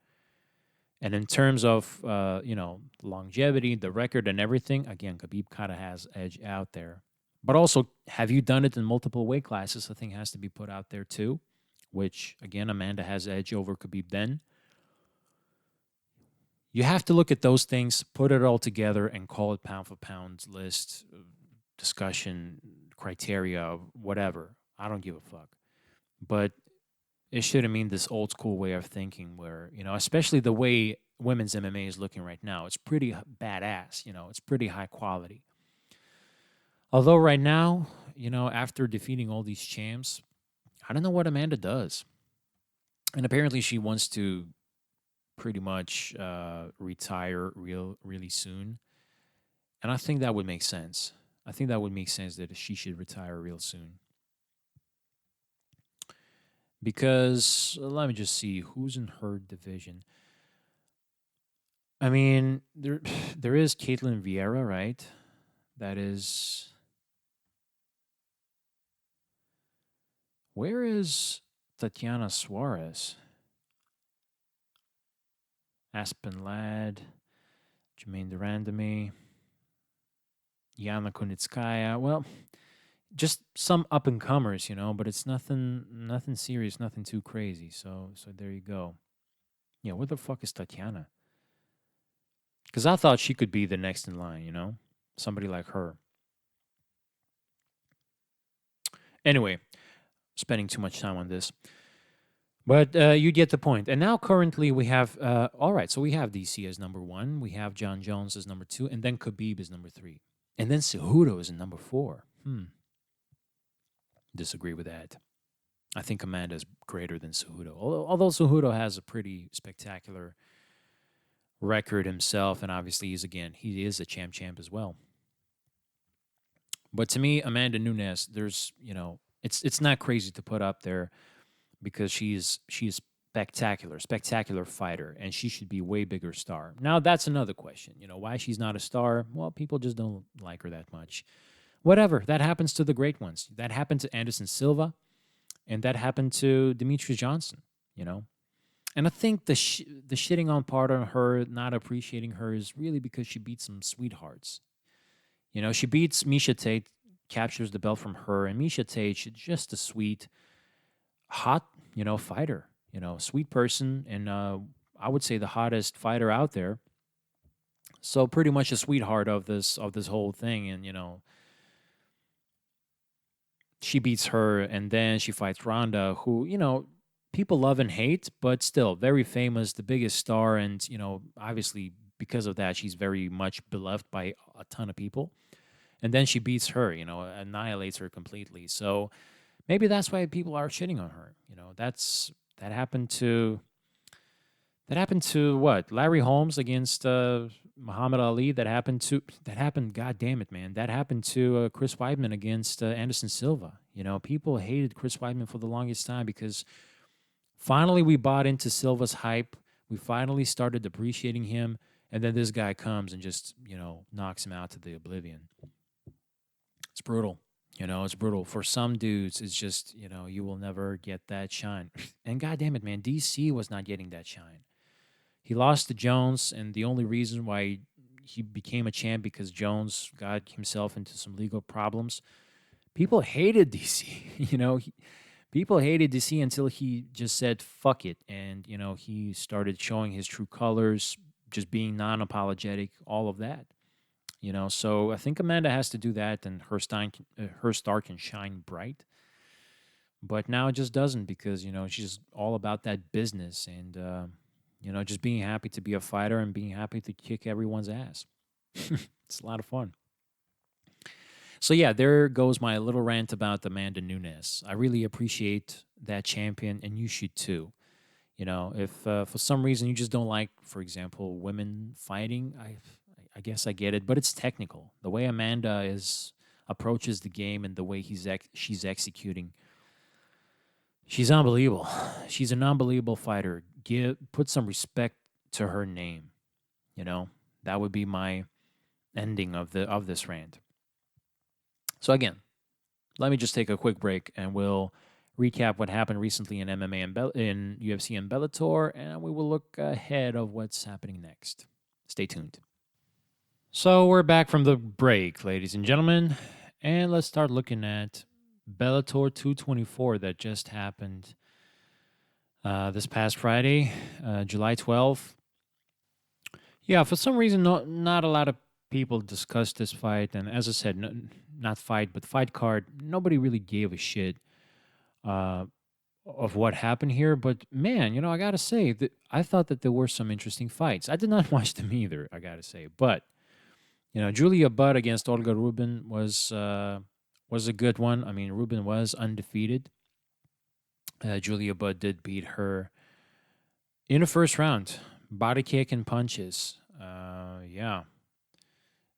And in terms of longevity, the record, and everything, again, Khabib kind of has edge out there. But also, have you done it in multiple weight classes? I think has to be put out there too. Which again, Amanda has edge over Khabib. Then you have to look at those things, put it all together, and call it pound for pound list, discussion, criteria, whatever. I don't give a fuck. But it shouldn't mean this old school way of thinking where, especially the way women's MMA is looking right now. It's pretty badass, it's pretty high quality. Although right now, after defeating all these champs, I don't know what Amanda does. And apparently she wants to pretty much retire really soon. And I think that would make sense. I think that would make sense that she should retire real soon. Because let me just see who's in her division. I mean, there is Caitlin Vieira, right? That is. Where is Tatiana Suarez? Aspen Ladd, Jermaine Durandamy, Yana Kunitskaya. Well, just some up and comers, but it's nothing serious, nothing too crazy. So there you go. Yeah, where the fuck is Tatiana? Because I thought she could be the next in line, somebody like her. Anyway, spending too much time on this. But you get the point. And now currently we have, all right, so we have DC as number 1. We have John Jones as number 2. And then Khabib is number 3. And then Cejudo is in number 4. Disagree with that. I think Amanda is greater than Cejudo. Although Cejudo has a pretty spectacular record himself. And obviously he is a champ as well. But to me, Amanda Nunes, there's, it's not crazy to put up there because she's spectacular fighter, and she should be way bigger star. Now that's another question. Why she's not a star? Well, people just don't like her that much. Whatever. That happens to the great ones. That happened to Anderson Silva, and that happened to Demetrius Johnson. And I think the shitting on part on her, not appreciating her, is really because she beat some sweethearts. She beats Misha Tate, captures the belt from her, and Misha Tate, she's just a sweet, hot, fighter, sweet person, and I would say the hottest fighter out there. So pretty much a sweetheart of this whole thing, and she beats her, and then she fights Ronda, who people love and hate, but still very famous, the biggest star, and obviously because of that, she's very much beloved by a ton of people. And then she beats her, annihilates her completely. So maybe that's why people are shitting on her. That happened to what? Larry Holmes against Muhammad Ali. That happened. God damn it, man! That happened to Chris Weidman against Anderson Silva. People hated Chris Weidman for the longest time because finally we bought into Silva's hype. We finally started appreciating him, and then this guy comes and just knocks him out to the oblivion. It's brutal. It's brutal. For some dudes, it's just, you will never get that shine. And God damn it, man, DC was not getting that shine. He lost to Jones, and the only reason why he became a champ because Jones got himself into some legal problems. People hated DC. People hated DC until he just said, fuck it. And, he started showing his true colors, just being non-apologetic, all of that. So I think Amanda has to do that, and her star can shine bright. But now it just doesn't because she's all about that business and just being happy to be a fighter and being happy to kick everyone's ass. It's a lot of fun. So yeah, there goes my little rant about Amanda Nunes. I really appreciate that champion, and you should too. You know, if for some reason you just don't like, for example, women fighting, I guess I get it, but it's technical. The way Amanda is approaches the game and the way she's executing, she's unbelievable. She's an unbelievable fighter. Put some respect to her name. You know, that would be my ending of this rant. So again, let me just take a quick break and we'll recap what happened recently in MMA and in UFC and Bellator, and we will look ahead of what's happening next. Stay tuned. So we're back from the break, ladies and gentlemen, and let's start looking at Bellator 224 that just happened this past Friday, July 12th. Yeah, for some reason, not a lot of people discussed this fight, and as I said, not fight, but fight card. Nobody really gave a shit uh, of what happened here. But man, I gotta say that I thought that there were some interesting fights. I did not watch them either. I gotta say, but Julia Budd against Olga Rubin was a good one. I mean, Rubin was undefeated. Julia Budd did beat her in the first round, body kick and punches. Yeah,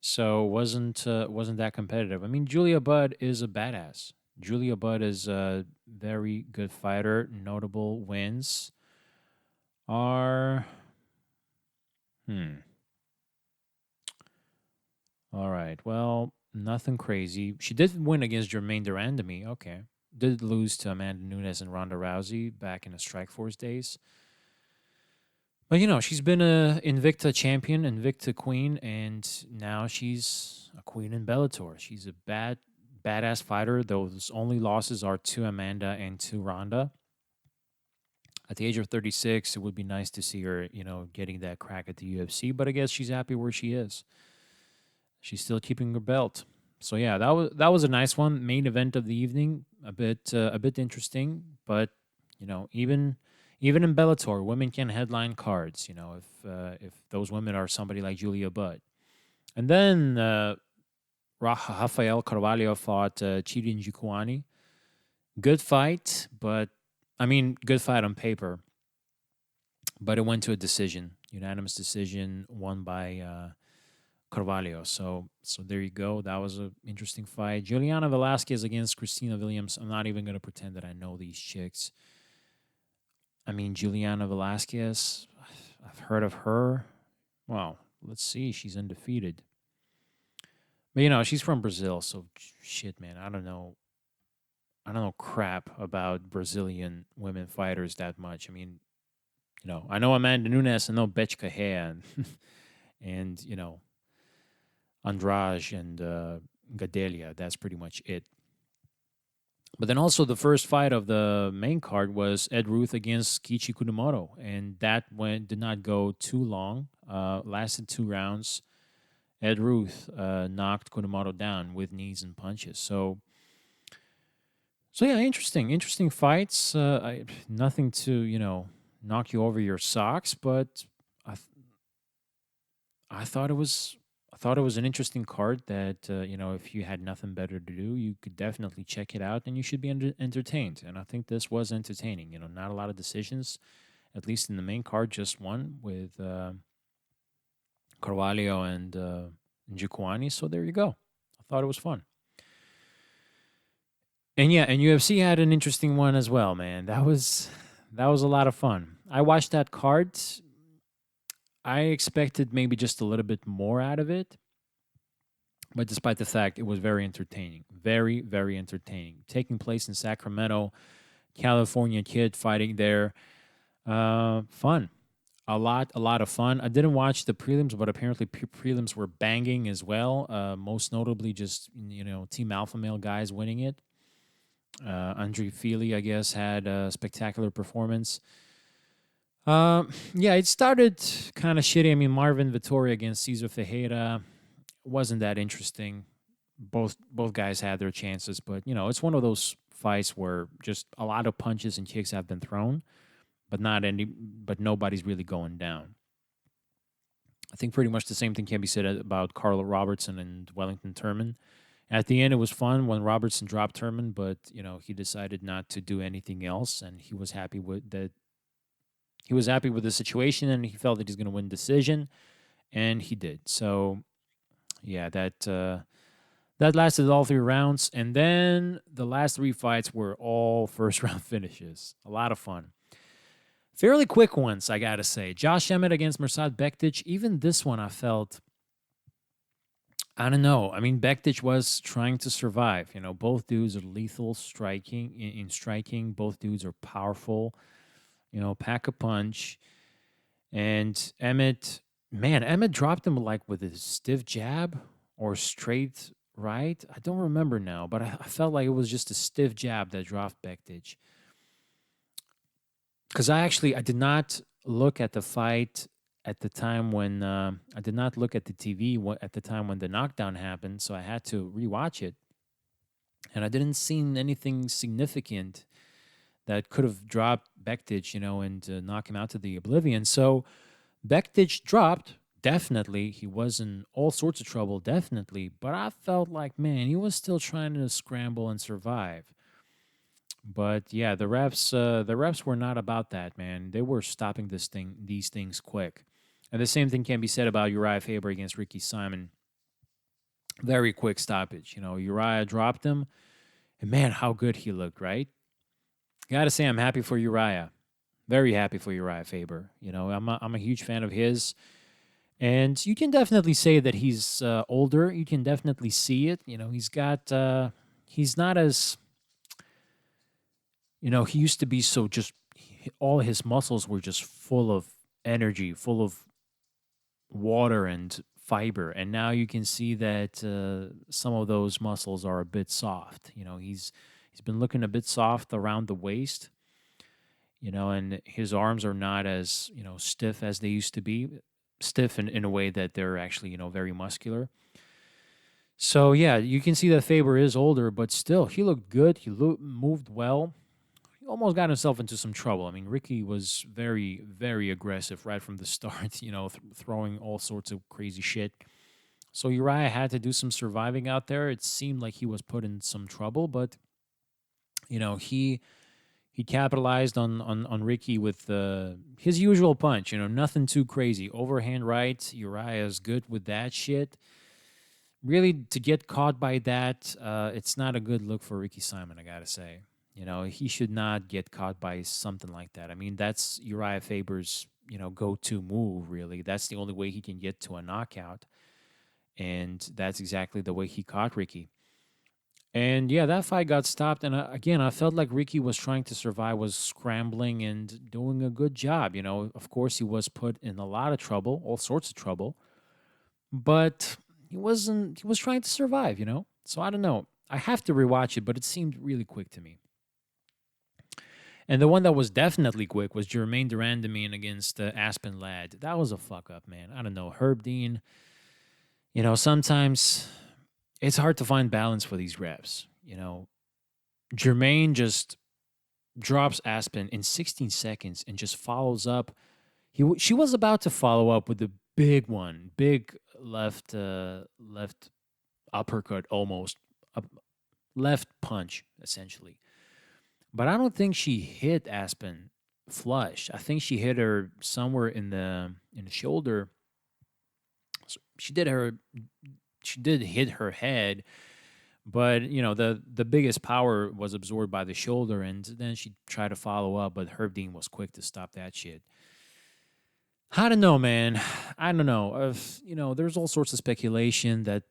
so wasn't that competitive. I mean, Julia Budd is a badass. Julia Budd is a very good fighter. Notable wins are all right. Well, nothing crazy. She did win against Jermaine Durandamy. Okay. Did lose to Amanda Nunes and Ronda Rousey back in the Strikeforce days. But she's been a Invicta champion, Invicta queen, and now she's a queen in Bellator. She's a badass fighter. Those only losses are to Amanda and to Ronda. At the age of 36, it would be nice to see her, getting that crack at the UFC. But I guess she's happy where she is. She's still keeping her belt. So yeah, that was a nice one. Main event of the evening, a bit interesting, but even in Bellator, women can headline cards. If those women are somebody like Julia Budd, and then Rafael Carvalho fought Chidi Njokuani. Good fight, but I mean, good fight on paper, but it went to a decision, unanimous decision, won by Carvalho. So there you go. That was an interesting fight. Juliana Velasquez against Christina Williams. I'm not even going to pretend that I know these chicks. I mean, Juliana Velasquez, I've heard of her. Well, let's see. She's undefeated. But she's from Brazil, so shit, man. I don't know crap about Brazilian women fighters that much. I mean, I know Amanda Nunes, I know Betchka and and Andrade and Gadelia. That's pretty much it. But then also the first fight of the main card was Ed Ruth against Kichi Kunamoto, and that did not go too long. Lasted 2 rounds. Ed Ruth knocked Kunamoto down with knees and punches. So yeah, interesting fights. Nothing to knock you over your socks, but I thought it was an interesting card that if you had nothing better to do, you could definitely check it out, and you should be entertained. And I think this was entertaining. Not a lot of decisions, at least in the main card, just one with Carvalho and Njokuani. So there you go. I thought it was fun. And yeah, and UFC had an interesting one as well, man. That was a lot of fun. I watched that card. I expected maybe just a little bit more out of it. But despite the fact, it was very entertaining. Very, very entertaining. Taking place in Sacramento, California, kid fighting there. Fun. A lot of fun. I didn't watch the prelims, but apparently prelims were banging as well. Most notably, just Team Alpha Male guys winning it. Andre Feely, I guess, had a spectacular performance. Yeah, it started kind of shitty. I mean, Marvin Vittori against Cesar Ferreira wasn't that interesting. Both guys had their chances, but it's one of those fights where just a lot of punches and kicks have been thrown, but nobody's really going down. I think pretty much the same thing can be said about Carlo Robertson and Wellington Turman. At the end, it was fun when Robertson dropped Herman, but he decided not to do anything else, and he was happy with that. He was happy with the situation, and he felt that he's going to win decision, and he did. So yeah, that lasted all 3 rounds, and then the last 3 fights were all first round finishes. A lot of fun. Fairly quick ones, I gotta say. Josh Emmett against Mirsad Bektic. Even this one, I felt, I don't know. I mean, Bektic was trying to survive. Both dudes are lethal striking in striking. Both dudes are powerful. Pack a punch. And Emmett dropped him like with a stiff jab or straight right. I don't remember now, but I felt like it was just a stiff jab that dropped Bektic. Because I did not look at the fight at the time when I did not look at the TV at the time when the knockdown happened, so I had to rewatch it, and I didn't see anything significant that could have dropped Bektic, and knock him out to the oblivion. So Bektic dropped. Definitely, he was in all sorts of trouble. Definitely, but I felt like, man, he was still trying to scramble and survive. But yeah, the refs were not about that, man. They were stopping these things quick. And the same thing can be said about Uriah Faber against Ricky Simon. Very quick stoppage. Uriah dropped him, and man, how good he looked, right? Gotta say, I'm happy for Uriah. Very happy for Uriah Faber. I'm a huge fan of his. And you can definitely say that he's older. You can definitely see it. He's not as, he used to be so just, all his muscles were just full of energy, full of water and fiber. And now you can see that some of those muscles are a bit soft. He's been looking a bit soft around the waist, and his arms are not as, stiff as they used to be. Stiff in a way that they're actually, very muscular. So yeah, you can see that Faber is older, but still, he looked good. He moved well. He almost got himself into some trouble. I mean, Ricky was very, very aggressive right from the start. Throwing all sorts of crazy shit. So Uriah had to do some surviving out there. It seemed like he was put in some trouble, but he capitalized on Ricky with his usual punch. Nothing too crazy. Overhand right. Uriah is good with that shit. Really, to get caught by that, it's not a good look for Ricky Simon, I gotta say. He should not get caught by something like that. I mean, that's Uriah Faber's, go-to move, really. That's the only way he can get to a knockout. And that's exactly the way he caught Ricky. And yeah, that fight got stopped. And again, I felt like Ricky was trying to survive, was scrambling and doing a good job. Of course, he was put in a lot of trouble, all sorts of trouble, but he wasn't, he was trying to survive. So I don't know. I have to rewatch it, but it seemed really quick to me. And the one that was definitely quick was Jermaine Durandamine against Aspen Ladd. That was a fuck up, man. I don't know. Herb Dean, sometimes it's hard to find balance for these refs. Jermaine just drops Aspen in 16 seconds and just follows up. She was about to follow up with the big one, big left uppercut, almost left punch, essentially. But I don't think she hit Aspen flush. I think she hit her somewhere in the shoulder. So she did hit her head, but the biggest power was absorbed by the shoulder, and then she tried to follow up, but Herb Dean was quick to stop that shit. I don't know, man. I don't know. There's all sorts of speculation that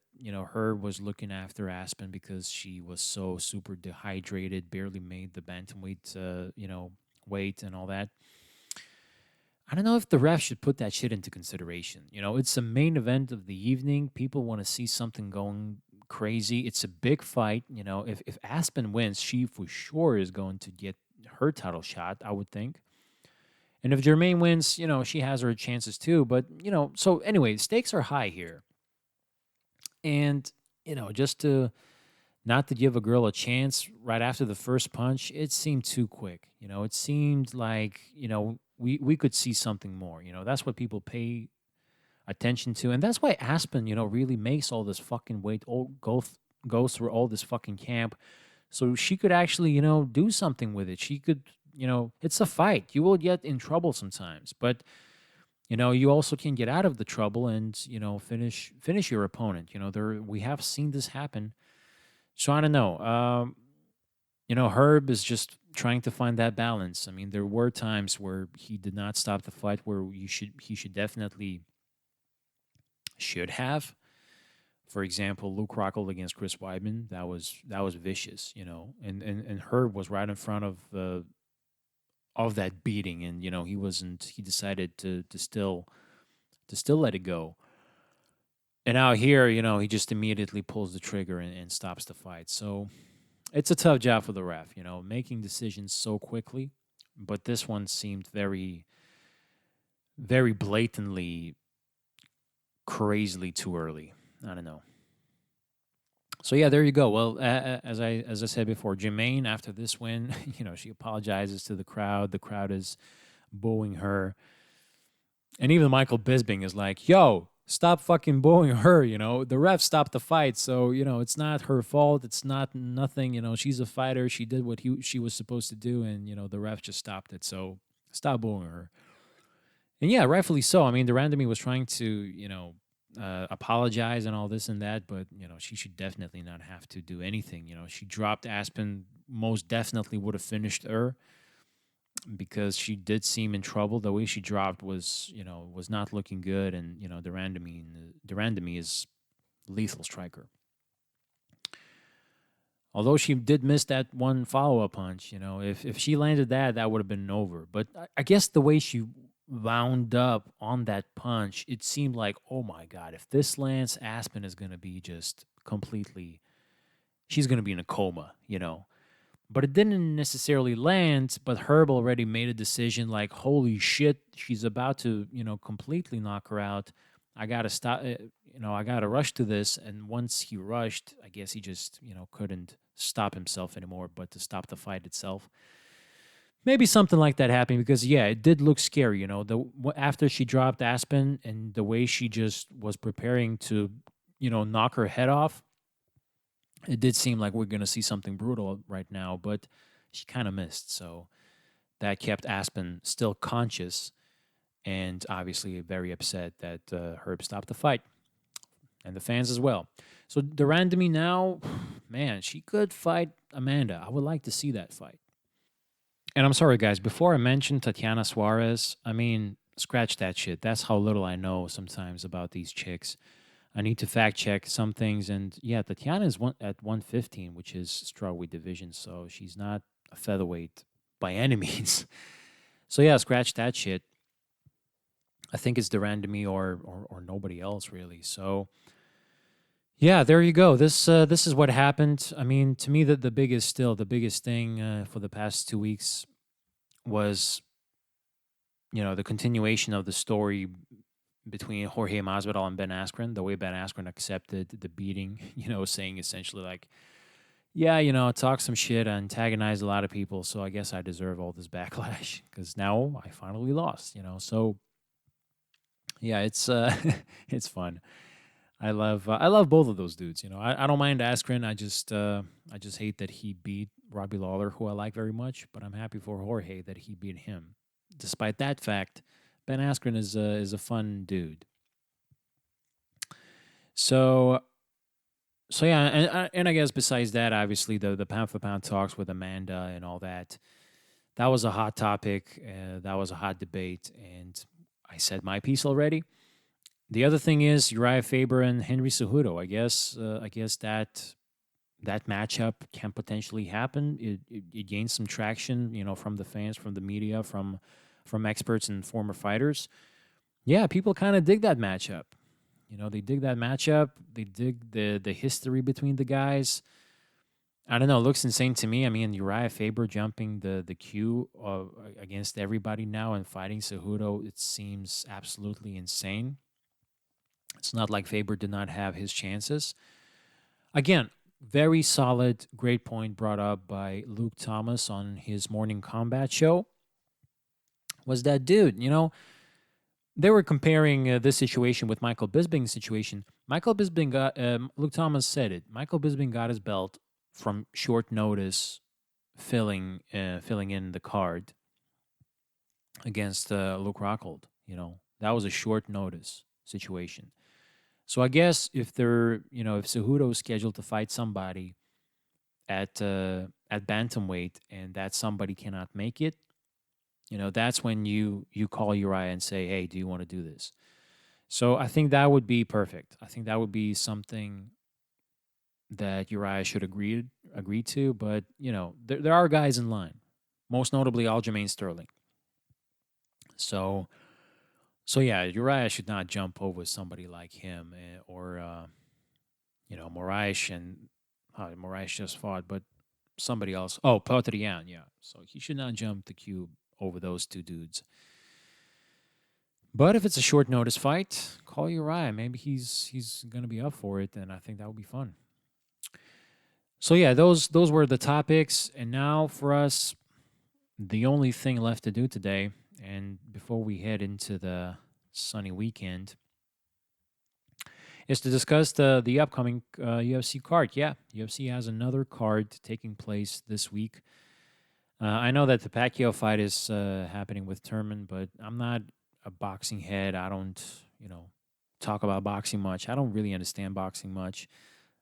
Herb was looking after Aspen because she was so super dehydrated, barely made the bantamweight, weight and all that. I don't know if the ref should put that shit into consideration. It's a main event of the evening. People want to see something going crazy. It's a big fight. If Aspen wins, she for sure is going to get her title shot, I would think. And if Jermaine wins, she has her chances too. But, so anyway, stakes are high here. And, just to not to give a girl a chance right after the first punch, it seemed too quick. It seemed like, we could see something more. That's what people pay attention to. And that's why Aspen, really makes all this fucking weight go goes through all this fucking camp, so she could actually, you know, do something with it. She could, you know, it's a fight. You will get in trouble sometimes, but you know, you also can get out of the trouble and, you know, finish your opponent. You know, we have seen this happen. So I don't know. You know, Herb is just trying to find that balance. I mean, there were times where he did not stop the fight where he should definitely should have. For example, Luke Rockhold against Chris Weidman, that was vicious, you know, and Herb was right in front of that beating, and you know he wasn't. He decided to still let it go. And out here, you know, he just immediately pulls the trigger and stops the fight. So it's a tough job for the ref, you know, making decisions so quickly. But this one seemed very, very blatantly, crazily too early. I don't know. So yeah, there you go. Well, as I said before, Jermaine after this win, you know, she apologizes to the crowd. The crowd is booing her, and even Michael Bisping is like, "Yo, stop fucking booing her." You know, the ref stopped the fight, so you know it's not her fault. It's not nothing. You know, she's a fighter. She did what she was supposed to do, and you know the ref just stopped it. So stop booing her. And yeah, rightfully so. I mean, the randomie was trying to, you know, apologize and all this and that, but you know, she should definitely not have to do anything. You know, she dropped Aspen, most definitely would have finished her because she did seem in trouble. The way she dropped was, you know, was not looking good, and you know, the randomie is lethal striker. Although she did miss that one follow up punch, you know, if she landed that, that would have been over. But I guess the way she wound up on that punch, it seemed like, oh my God, if this lands, Aspen is going to be just completely, she's going to be in a coma, you know. But it didn't necessarily land, but Herb already made a decision like, holy shit, she's about to, you know, completely knock her out. I got to stop, you know, I got to rush to this. And once he rushed, I guess he just, you know, couldn't stop himself anymore, but to stop the fight itself. Maybe something like that happened because yeah, it did look scary. You know, after she dropped Aspen and the way she just was preparing to, you know, knock her head off, it did seem like we're gonna see something brutal right now. But she kind of missed, so that kept Aspen still conscious and obviously very upset that Herb stopped the fight and the fans as well. So the randomie now, man, she could fight Amanda. I would like to see that fight. And I'm sorry, guys, before I mentioned Tatiana Suarez, I mean, scratch that shit. That's how little I know sometimes about these chicks. I need to fact check some things. And yeah, Tatiana is at 115, which is strawweight division. So she's not a featherweight by any means. So yeah, scratch that shit. I think it's the randomie or nobody else really. So yeah, there you go. This is what happened. I mean, to me, the biggest thing for the past 2 weeks was, you know, the continuation of the story between Jorge Masvidal and Ben Askren, the way Ben Askren accepted the beating, you know, saying essentially like, yeah, you know, talk some shit, antagonize a lot of people, so I guess I deserve all this backlash because now I finally lost, you know. So yeah, it's it's fun. I love both of those dudes. You know, I don't mind Askren. I just hate that he beat Robbie Lawler, who I like very much. But I'm happy for Jorge that he beat him. Despite that fact, Ben Askren is a fun dude. So yeah, and I guess besides that, obviously the pound for pound talks with Amanda and all that, that was a hot topic. That was a hot debate, and I said my piece already. The other thing is Uriah Faber and Henry Cejudo. I guess that matchup can potentially happen. It gains some traction, you know, from the fans, from the media, from experts and former fighters. Yeah, people kind of dig that matchup. You know, they dig that matchup. They dig the history between the guys. I don't know. It looks insane to me. I mean, Uriah Faber jumping the queue against everybody now and fighting Cejudo. It seems absolutely insane. It's not like Faber did not have his chances. Again, very solid, great point brought up by Luke Thomas on his morning combat show. Was that dude, you know, they were comparing this situation with Michael Bisping's situation. Michael Bisping got Luke Thomas said it. Michael Bisping got his belt from short notice, filling in the card against Luke Rockhold. That was a short notice situation. So I guess if if Cejudo is scheduled to fight somebody at bantamweight and that somebody cannot make it, that's when you call Uriah and say, "Hey, do you want to do this?" So I think that would be perfect. I think that would be something that Uriah should agree to. But there are guys in line, most notably Aljamain Sterling. So yeah, Uriah should not jump over somebody like him or Moraes and Moraes just fought, but somebody else. Oh, Petr Yan, yeah. So he should not jump the cube over those two dudes. But if it's a short notice fight, call Uriah. Maybe he's gonna be up for it, and I think that would be fun. So yeah, those were the topics, and now for us, the only thing left to do today, and before we head into the sunny weekend, is to discuss the upcoming UFC card. Yeah, UFC has another card taking place this week. I know that the Pacquiao fight is happening with Turman, but I'm not a boxing head. I don't, talk about boxing much. I don't really understand boxing much.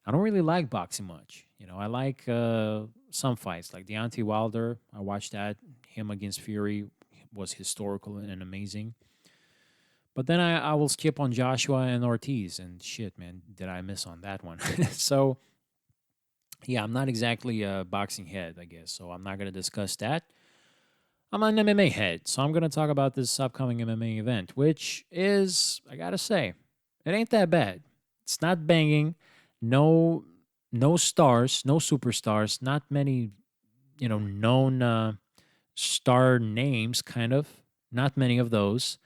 I don't really like boxing much. I like some fights, like Deontay Wilder. I watched that. Him against Fury was historical and amazing. But then I will skip on Joshua and Ortiz, and shit, man, did I miss on that one? So, yeah, I'm not exactly a boxing head, I guess. So I'm not going to discuss that. I'm an MMA head, so I'm going to talk about this upcoming MMA event, which is, I got to say, it ain't that bad. It's not banging. No, no stars, no superstars, not many, known star names, kind of. Not many of those.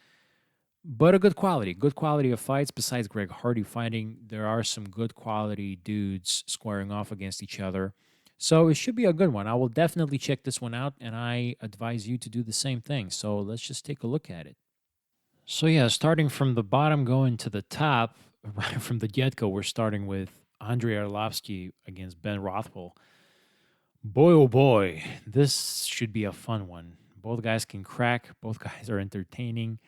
But a good quality of fights. Besides Greg Hardy fighting, there are some good quality dudes squaring off against each other. So it should be a good one. I will definitely check this one out, and I advise you to do the same thing. So let's just take a look at it. So yeah, starting from the bottom, going to the top, right from the get-go, we're starting with Andrei Arlovsky against Ben Rothwell. Boy, oh boy, this should be a fun one. Both guys can crack. Both guys are entertaining,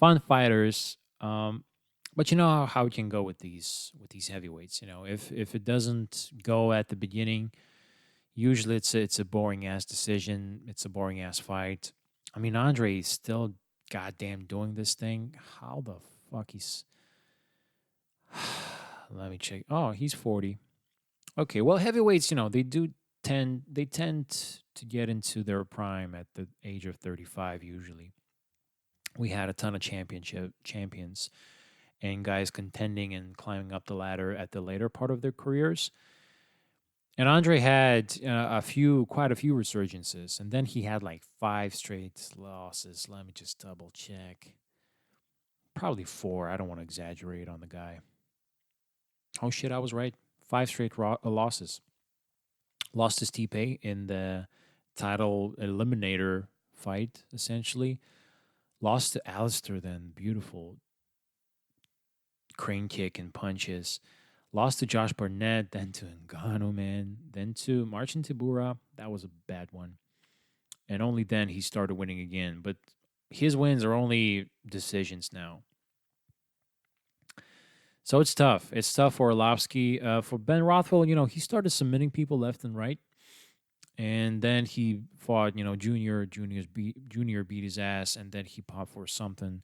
fun fighters. But you know how it can go with these heavyweights. If it doesn't go at the beginning, usually it's a boring ass decision. It's a boring ass fight. I mean, Andre is still goddamn doing this thing. How the fuck he's? Let me check. Oh, he's 40. Okay, well, heavyweights, they tend to get into their prime at the age of 35 usually. We had a ton of champions and guys contending and climbing up the ladder at the later part of their careers. And Andre had quite a few resurgences, and then he had like 5 straight losses. Let me just double check. Probably 4. I don't want to exaggerate on the guy. Oh shit, I was right. 5 straight losses. Lost to Stipe in the title eliminator fight, essentially. Lost to Alistair then. Beautiful crane kick and punches. Lost to Josh Barnett, then to Ngannou, man. Then to Marcin Tybura. That was a bad one. And only then he started winning again. But his wins are only decisions now. So it's tough. It's tough for Arlovsky. For Ben Rothwell, he started submitting people left and right. And then he fought, Junior beat his ass, and then he popped for something.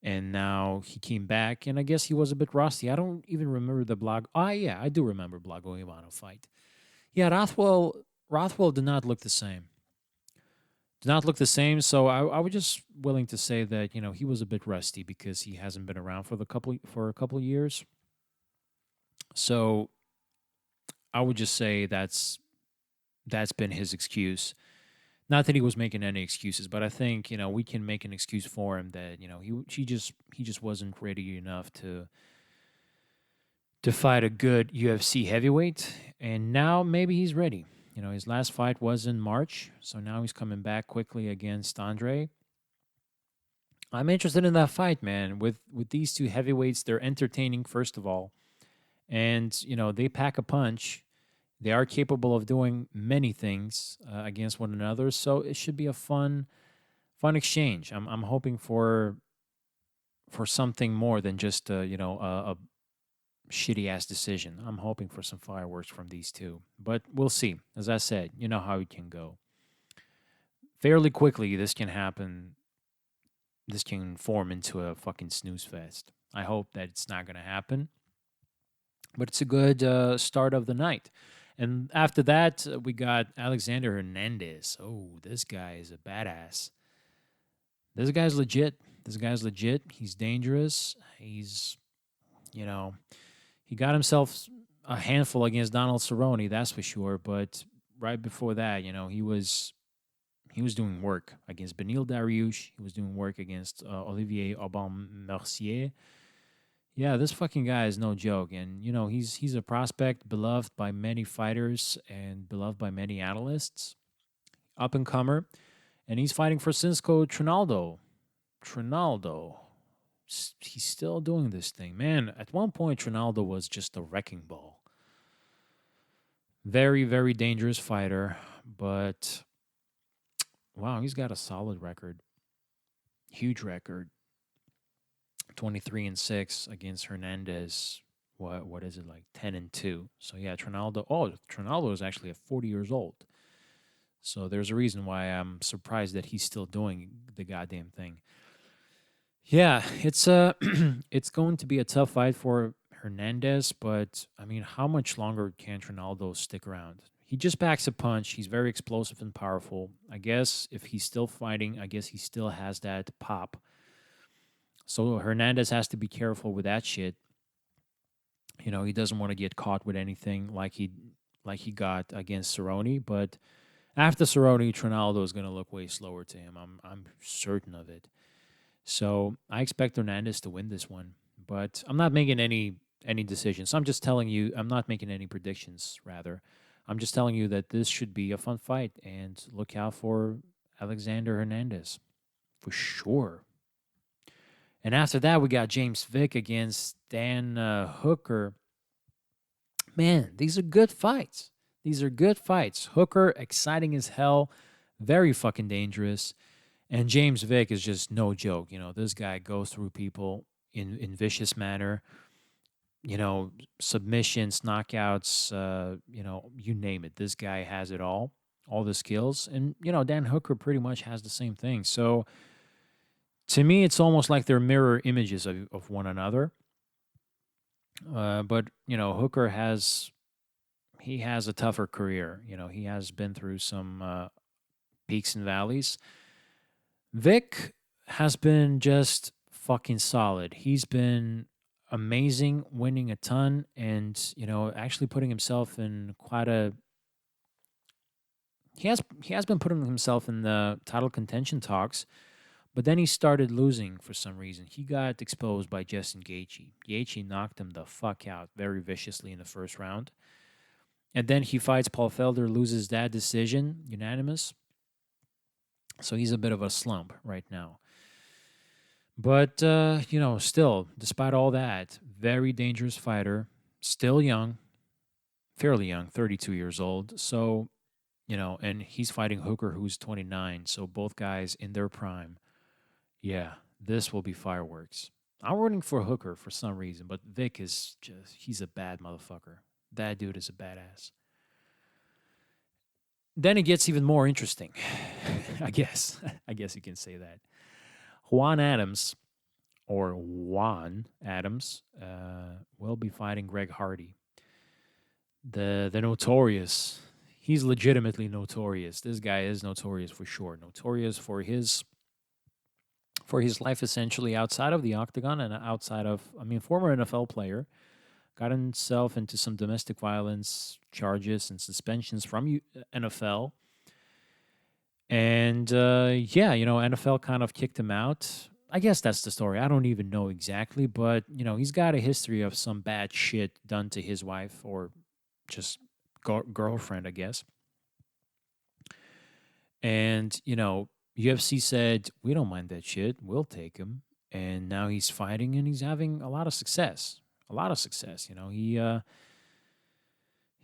And now he came back, and I guess he was a bit rusty. I don't even remember the blog. Ah, yeah, I do remember Blago Ivano fight. Yeah, Rothwell did not look the same. Did not look the same. So I was just willing to say that he was a bit rusty because he hasn't been around for a couple years. So I would just say that's been his excuse. Not that he was making any excuses, but I think we can make an excuse for him that he just wasn't ready enough to fight a good UFC heavyweight, and now maybe he's ready. His last fight was in March, so now he's coming back quickly against Andre. I'm interested in that fight, man. With these two heavyweights, they're entertaining first of all, and they pack a punch. They are capable of doing many things against one another, so it should be a fun exchange. I'm hoping for something more than just a shitty ass decision. I'm hoping for some fireworks from these two, but we'll see. As I said, you know how it can go. Fairly quickly, this can happen. This can form into a fucking snooze fest. I hope that it's not going to happen, but it's a good start of the night. And after that, we got Alexander Hernandez. Oh, this guy is a badass. This guy's legit. This guy's legit. He's dangerous. You know, he got himself a handful against Donald Cerrone, that's for sure. But right before that, he was doing work against Benil Dariush. He was doing work against Olivier Aubin-Mercier. Yeah, this fucking guy is no joke, and he's a prospect beloved by many fighters and beloved by many analysts. Up and comer, and he's fighting for Cisco Trinaldo. Trinaldo, he's still doing this thing, man. At one point, Trinaldo was just a wrecking ball. Very, very dangerous fighter, but wow, he's got a solid record, huge record. 23-6 against Hernandez. What is it, like 10-2? So yeah, Trinaldo. Oh, Trinaldo is actually at 40 years old. So there's a reason why I'm surprised that he's still doing the goddamn thing. Yeah, it's it's going to be a tough fight for Hernandez, but I mean, how much longer can Trinaldo stick around? He just packs a punch. He's very explosive and powerful. I guess if he's still fighting, I guess he still has that pop. So Hernandez has to be careful with that shit. He doesn't want to get caught with anything like he got against Cerrone. But after Cerrone, Trinaldo is going to look way slower to him. I'm certain of it. So I expect Hernandez to win this one, but I'm not making any decisions. I'm just telling you. I'm not making any predictions. Rather, I'm just telling you that this should be a fun fight, and look out for Alexander Hernandez for sure. And after that, we got James Vick against Dan Hooker. Man, these are good fights. These are good fights. Hooker, exciting as hell, very fucking dangerous. And James Vick is just no joke. This guy goes through people in vicious manner. Submissions, knockouts, you name it. This guy has it all the skills. And, Dan Hooker pretty much has the same thing. So to me, it's almost like they're mirror images of one another. But Hooker has a tougher career. He has been through some peaks and valleys. Vic has been just fucking solid. He's been amazing, winning a ton, and actually putting himself in quite a. He has been putting himself in the title contention talks. But then he started losing for some reason. He got exposed by Justin Gaethje. Gaethje knocked him the fuck out very viciously in the first round. And then he fights Paul Felder, loses that decision, unanimous. So he's a bit of a slump right now. But, still, despite all that, very dangerous fighter, still young, fairly young, 32 years old. So, and he's fighting Hooker, who's 29. So both guys in their prime. Yeah, this will be fireworks. I'm rooting for Hooker for some reason, but Vic is he's a bad motherfucker. That dude is a badass. Then it gets even more interesting. I guess. I guess you can say that. Juan Adams, or Juan Adams, will be fighting Greg Hardy. The notorious. He's legitimately notorious. This guy is notorious for sure. Notorious for his life essentially outside of the octagon and outside of, former NFL player, got himself into some domestic violence charges and suspensions from NFL. And NFL kind of kicked him out. I guess that's the story. I don't even know exactly, but, he's got a history of some bad shit done to his wife or just girlfriend, I guess. And, UFC said, we don't mind that shit. We'll take him. And now he's fighting and he's having a lot of success. A lot of success.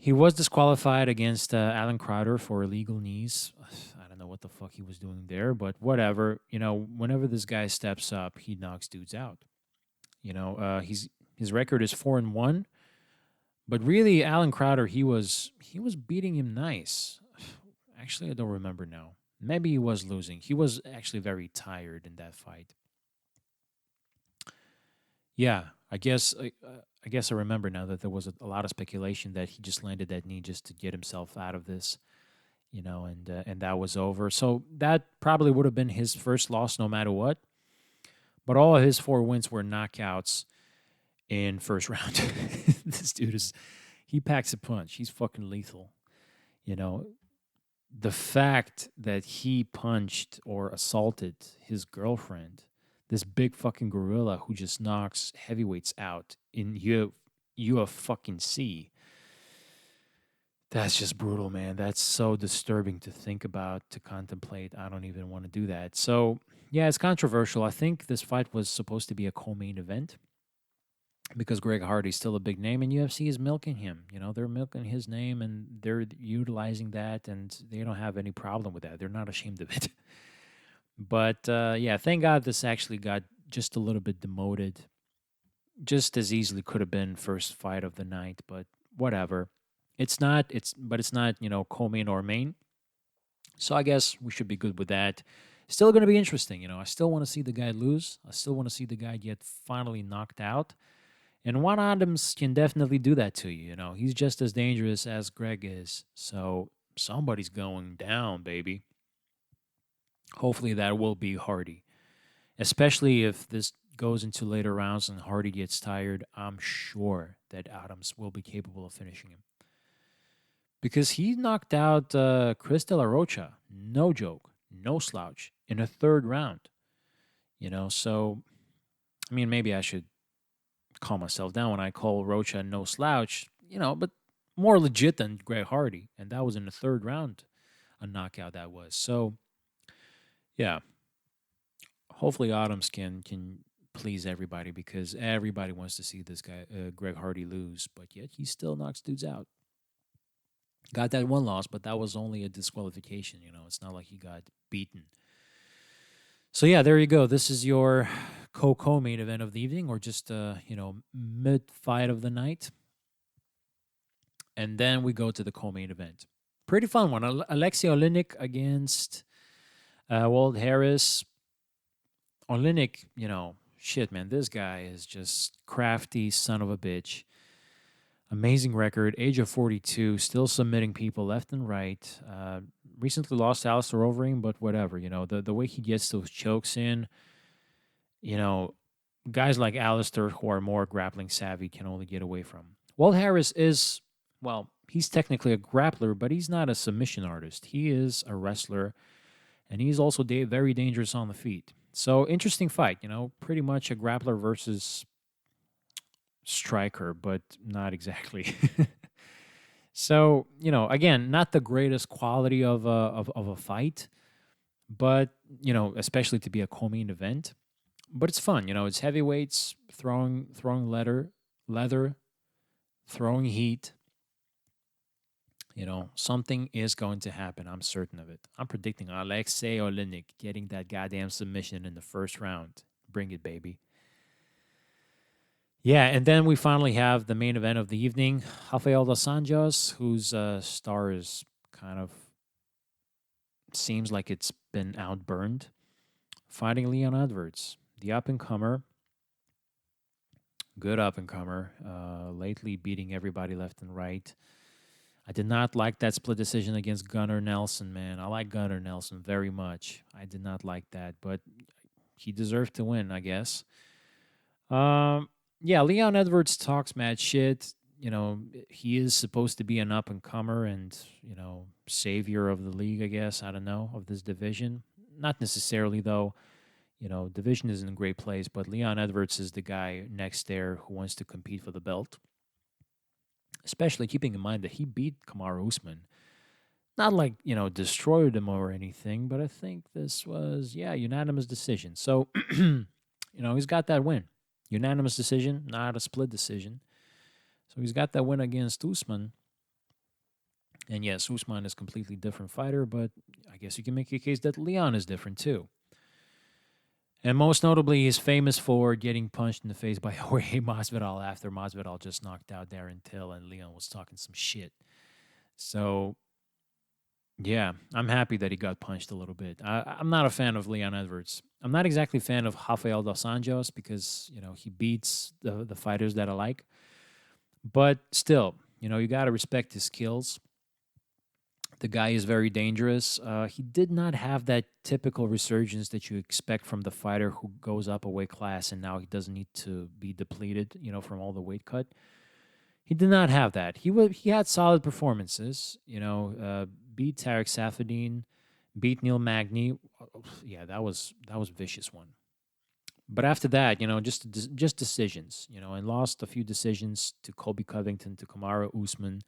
He was disqualified against Alan Crowder for illegal knees. I don't know what the fuck he was doing there, but whatever. Whenever this guy steps up, he knocks dudes out. His record is 4-1, but really, Alan Crowder, he was beating him nice. Actually, I don't remember now. Maybe he was losing. He was actually very tired in that fight. Yeah, I guess I remember now that there was a lot of speculation that he just landed that knee just to get himself out of this, and that was over. So that probably would have been his first loss, no matter what. But all of his 4 wins were knockouts in first round. This dude he packs a punch. He's fucking lethal. You know, the fact that he punched or assaulted his girlfriend, this big fucking gorilla who just knocks heavyweights out in fucking C. That's just brutal, man. That's so disturbing to think about, to contemplate. I don't even want to do that. So, yeah, it's controversial. I think this fight was supposed to be a co-main event because Greg Hardy's still a big name and UFC is milking him. They're milking his name and they're utilizing that, and they don't have any problem with that. They're not ashamed of it. But yeah, thank God this actually got just a little bit demoted. Just as easily could have been first fight of the night, but whatever. It's not co-main or main. So I guess we should be good with that. Still going to be interesting. I still want to see the guy lose. I still want to see the guy get finally knocked out. And Juan Adams can definitely do that to you. He's just as dangerous as Greg is. So somebody's going down, baby. Hopefully that will be Hardy. Especially if this goes into later rounds and Hardy gets tired, I'm sure that Adams will be capable of finishing him. Because he knocked out Chris De La Rocha, no joke, no slouch, in a third round. So, maybe I should calm myself down when I call Rocha no slouch, but more legit than Greg Hardy. And that was in the third round, a knockout that was. So, yeah, hopefully Adams can please everybody because everybody wants to see this guy, Greg Hardy, lose. But yet he still knocks dudes out. Got that one loss, but that was only a disqualification. It's not like he got beaten. So yeah, there you go. This is your co-main event of the evening, or just mid fight of the night, and then we go to the co-main event. Pretty fun one. Alexei Oleinik against Walt Harris. Oleinik, shit, man, this guy is just crafty son of a bitch. Amazing record, age of 42, still submitting people left and right. Recently lost to Alistair Overeem, but whatever. The way he gets those chokes in, guys like Alistair who are more grappling savvy can only get away from. Walt Harris is, he's technically a grappler, but he's not a submission artist. He is a wrestler, and he's also very dangerous on the feet. So, interesting fight, pretty much a grappler versus striker, but not exactly. So, again, not the greatest quality of a fight, but, especially to be a co-main event. But it's fun, it's heavyweights, throwing leather, throwing heat. Something is going to happen. I'm certain of it. I'm predicting Alexei Oleinik getting that goddamn submission in the first round. Bring it, baby. Yeah, and then we finally have the main event of the evening. Rafael dos Anjos, whose star is kind of seems like it's been outburned, fighting Leon Edwards, the up-and-comer, good up-and-comer, lately beating everybody left and right. I did not like that split decision against Gunnar Nelson, man. I like Gunnar Nelson very much. I did not like that, but he deserved to win, I guess. Yeah, Leon Edwards talks mad shit. He is supposed to be an up-and-comer and, savior of the league, I guess. I don't know, of this division. Not necessarily, though. Division is in a great place, but Leon Edwards is the guy next there who wants to compete for the belt. Especially keeping in mind that he beat Kamaru Usman Not like, destroyed him or anything, but I think this was, unanimous decision. So, he's got that win. Unanimous decision, not a split decision. So he's got that win against Usman. And yes, Usman is a completely different fighter, but I guess you can make a case that Leon is different too. And most notably, he's famous for getting punched in the face by Jorge Masvidal after Masvidal just knocked out Darren Till and Leon was talking some shit. So, yeah, I'm happy that he got punched a little bit. I'm not a fan of Leon Edwards. I'm not exactly a fan of Rafael dos Anjos because, he beats the fighters that I like. But still, you got to respect his skills. The guy is very dangerous. He did not have that typical resurgence that you expect from the fighter who goes up a weight class and now he doesn't need to be depleted, from all the weight cut. He did not have that. He had solid performances, beat Tarek Safadine, beat Neil Magny. Yeah, that was a vicious one. But after that, just decisions, and lost a few decisions to Colby Covington, to Kamaru Usman.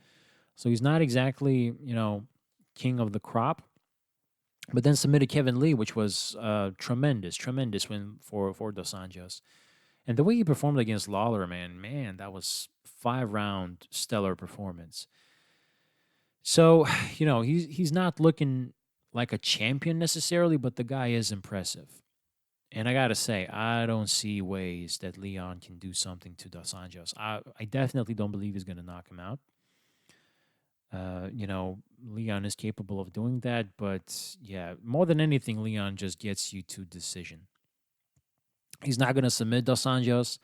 So he's not exactly, king of the crop. But then submitted Kevin Lee, which was tremendous win for Dos Anjos. And the way he performed against Lawler, man, that was 5-round stellar performance. So, he's not looking like a champion necessarily, but the guy is impressive. And I got to say, I don't see ways that Leon can do something to Dos Anjos. I definitely don't believe he's going to knock him out. Leon is capable of doing that, but yeah, more than anything, Leon just gets you to decision. He's not going to submit Dos Anjos.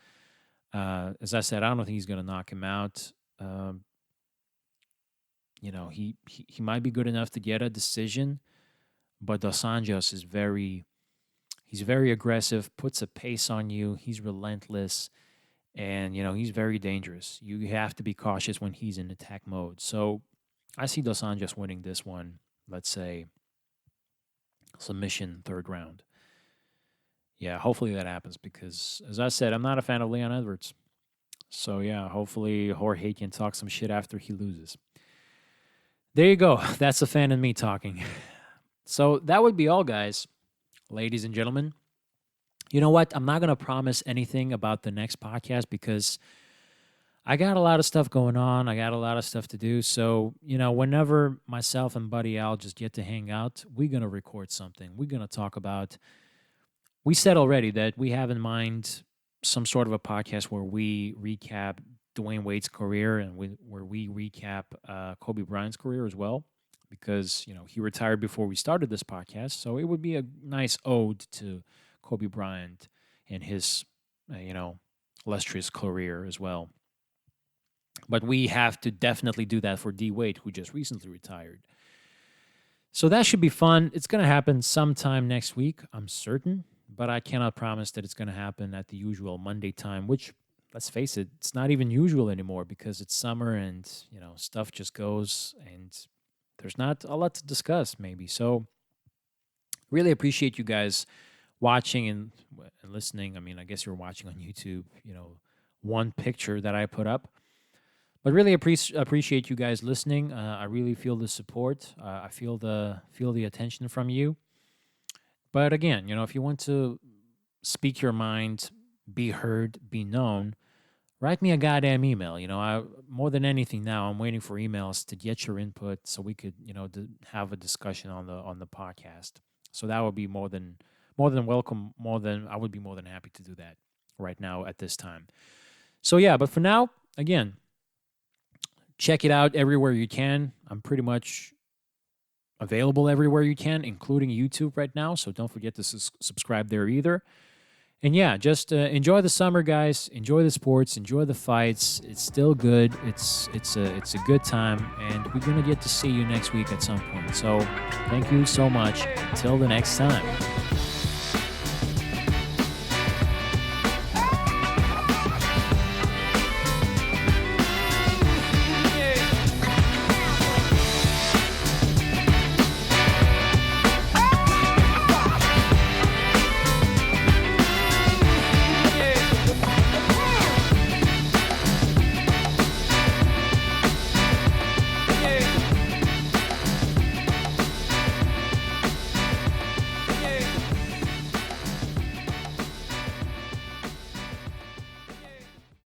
As I said, I don't think he's going to knock him out. He might be good enough to get a decision, but Dos Anjos is he's very aggressive, puts a pace on you. He's relentless, and, he's very dangerous. You have to be cautious when he's in attack mode. So I see Dos Anjos winning this one, let's say, submission 3rd round. Yeah, hopefully that happens because, as I said, I'm not a fan of Leon Edwards. So, yeah, hopefully Jorge can talk some shit after he loses. There you go. That's the fan in me talking. So that would be all, guys, ladies and gentlemen. You know what? I'm not going to promise anything about the next podcast because I got a lot of stuff going on. I got a lot of stuff to do. So, whenever myself and Buddy Al just get to hang out, we're going to record something. We're going to talk about, we said already that we have in mind some sort of a podcast where we recap Dwayne Wade's career and where we recap Kobe Bryant's career as well. Because, he retired before we started this podcast. So it would be a nice ode to Kobe Bryant and his, illustrious career as well. But we have to definitely do that for D. Wade, who just recently retired. So that should be fun. It's going to happen sometime next week, I'm certain. But I cannot promise that it's going to happen at the usual Monday time, which, let's face it, it's not even usual anymore because it's summer and, stuff just goes and there's not a lot to discuss maybe. So really appreciate you guys watching and listening. I mean, I guess you're watching on YouTube, one picture that I put up. But really appreciate you guys listening. I really feel the support. I feel the attention from you. But again, if you want to speak your mind, be heard, be known, write me a goddamn email. I more than anything now, I'm waiting for emails to get your input so we could, have a discussion on the podcast. So that would be more than welcome. I would be more than happy to do that right now at this time. So yeah, but for now, again, check it out everywhere you can. I'm pretty much available everywhere you can, including YouTube right now. So don't forget to subscribe there either. And yeah, just enjoy the summer, guys. Enjoy the sports. Enjoy the fights. It's still good. It's a good time, and we're gonna get to see you next week at some point. So thank you so much. Until the next time.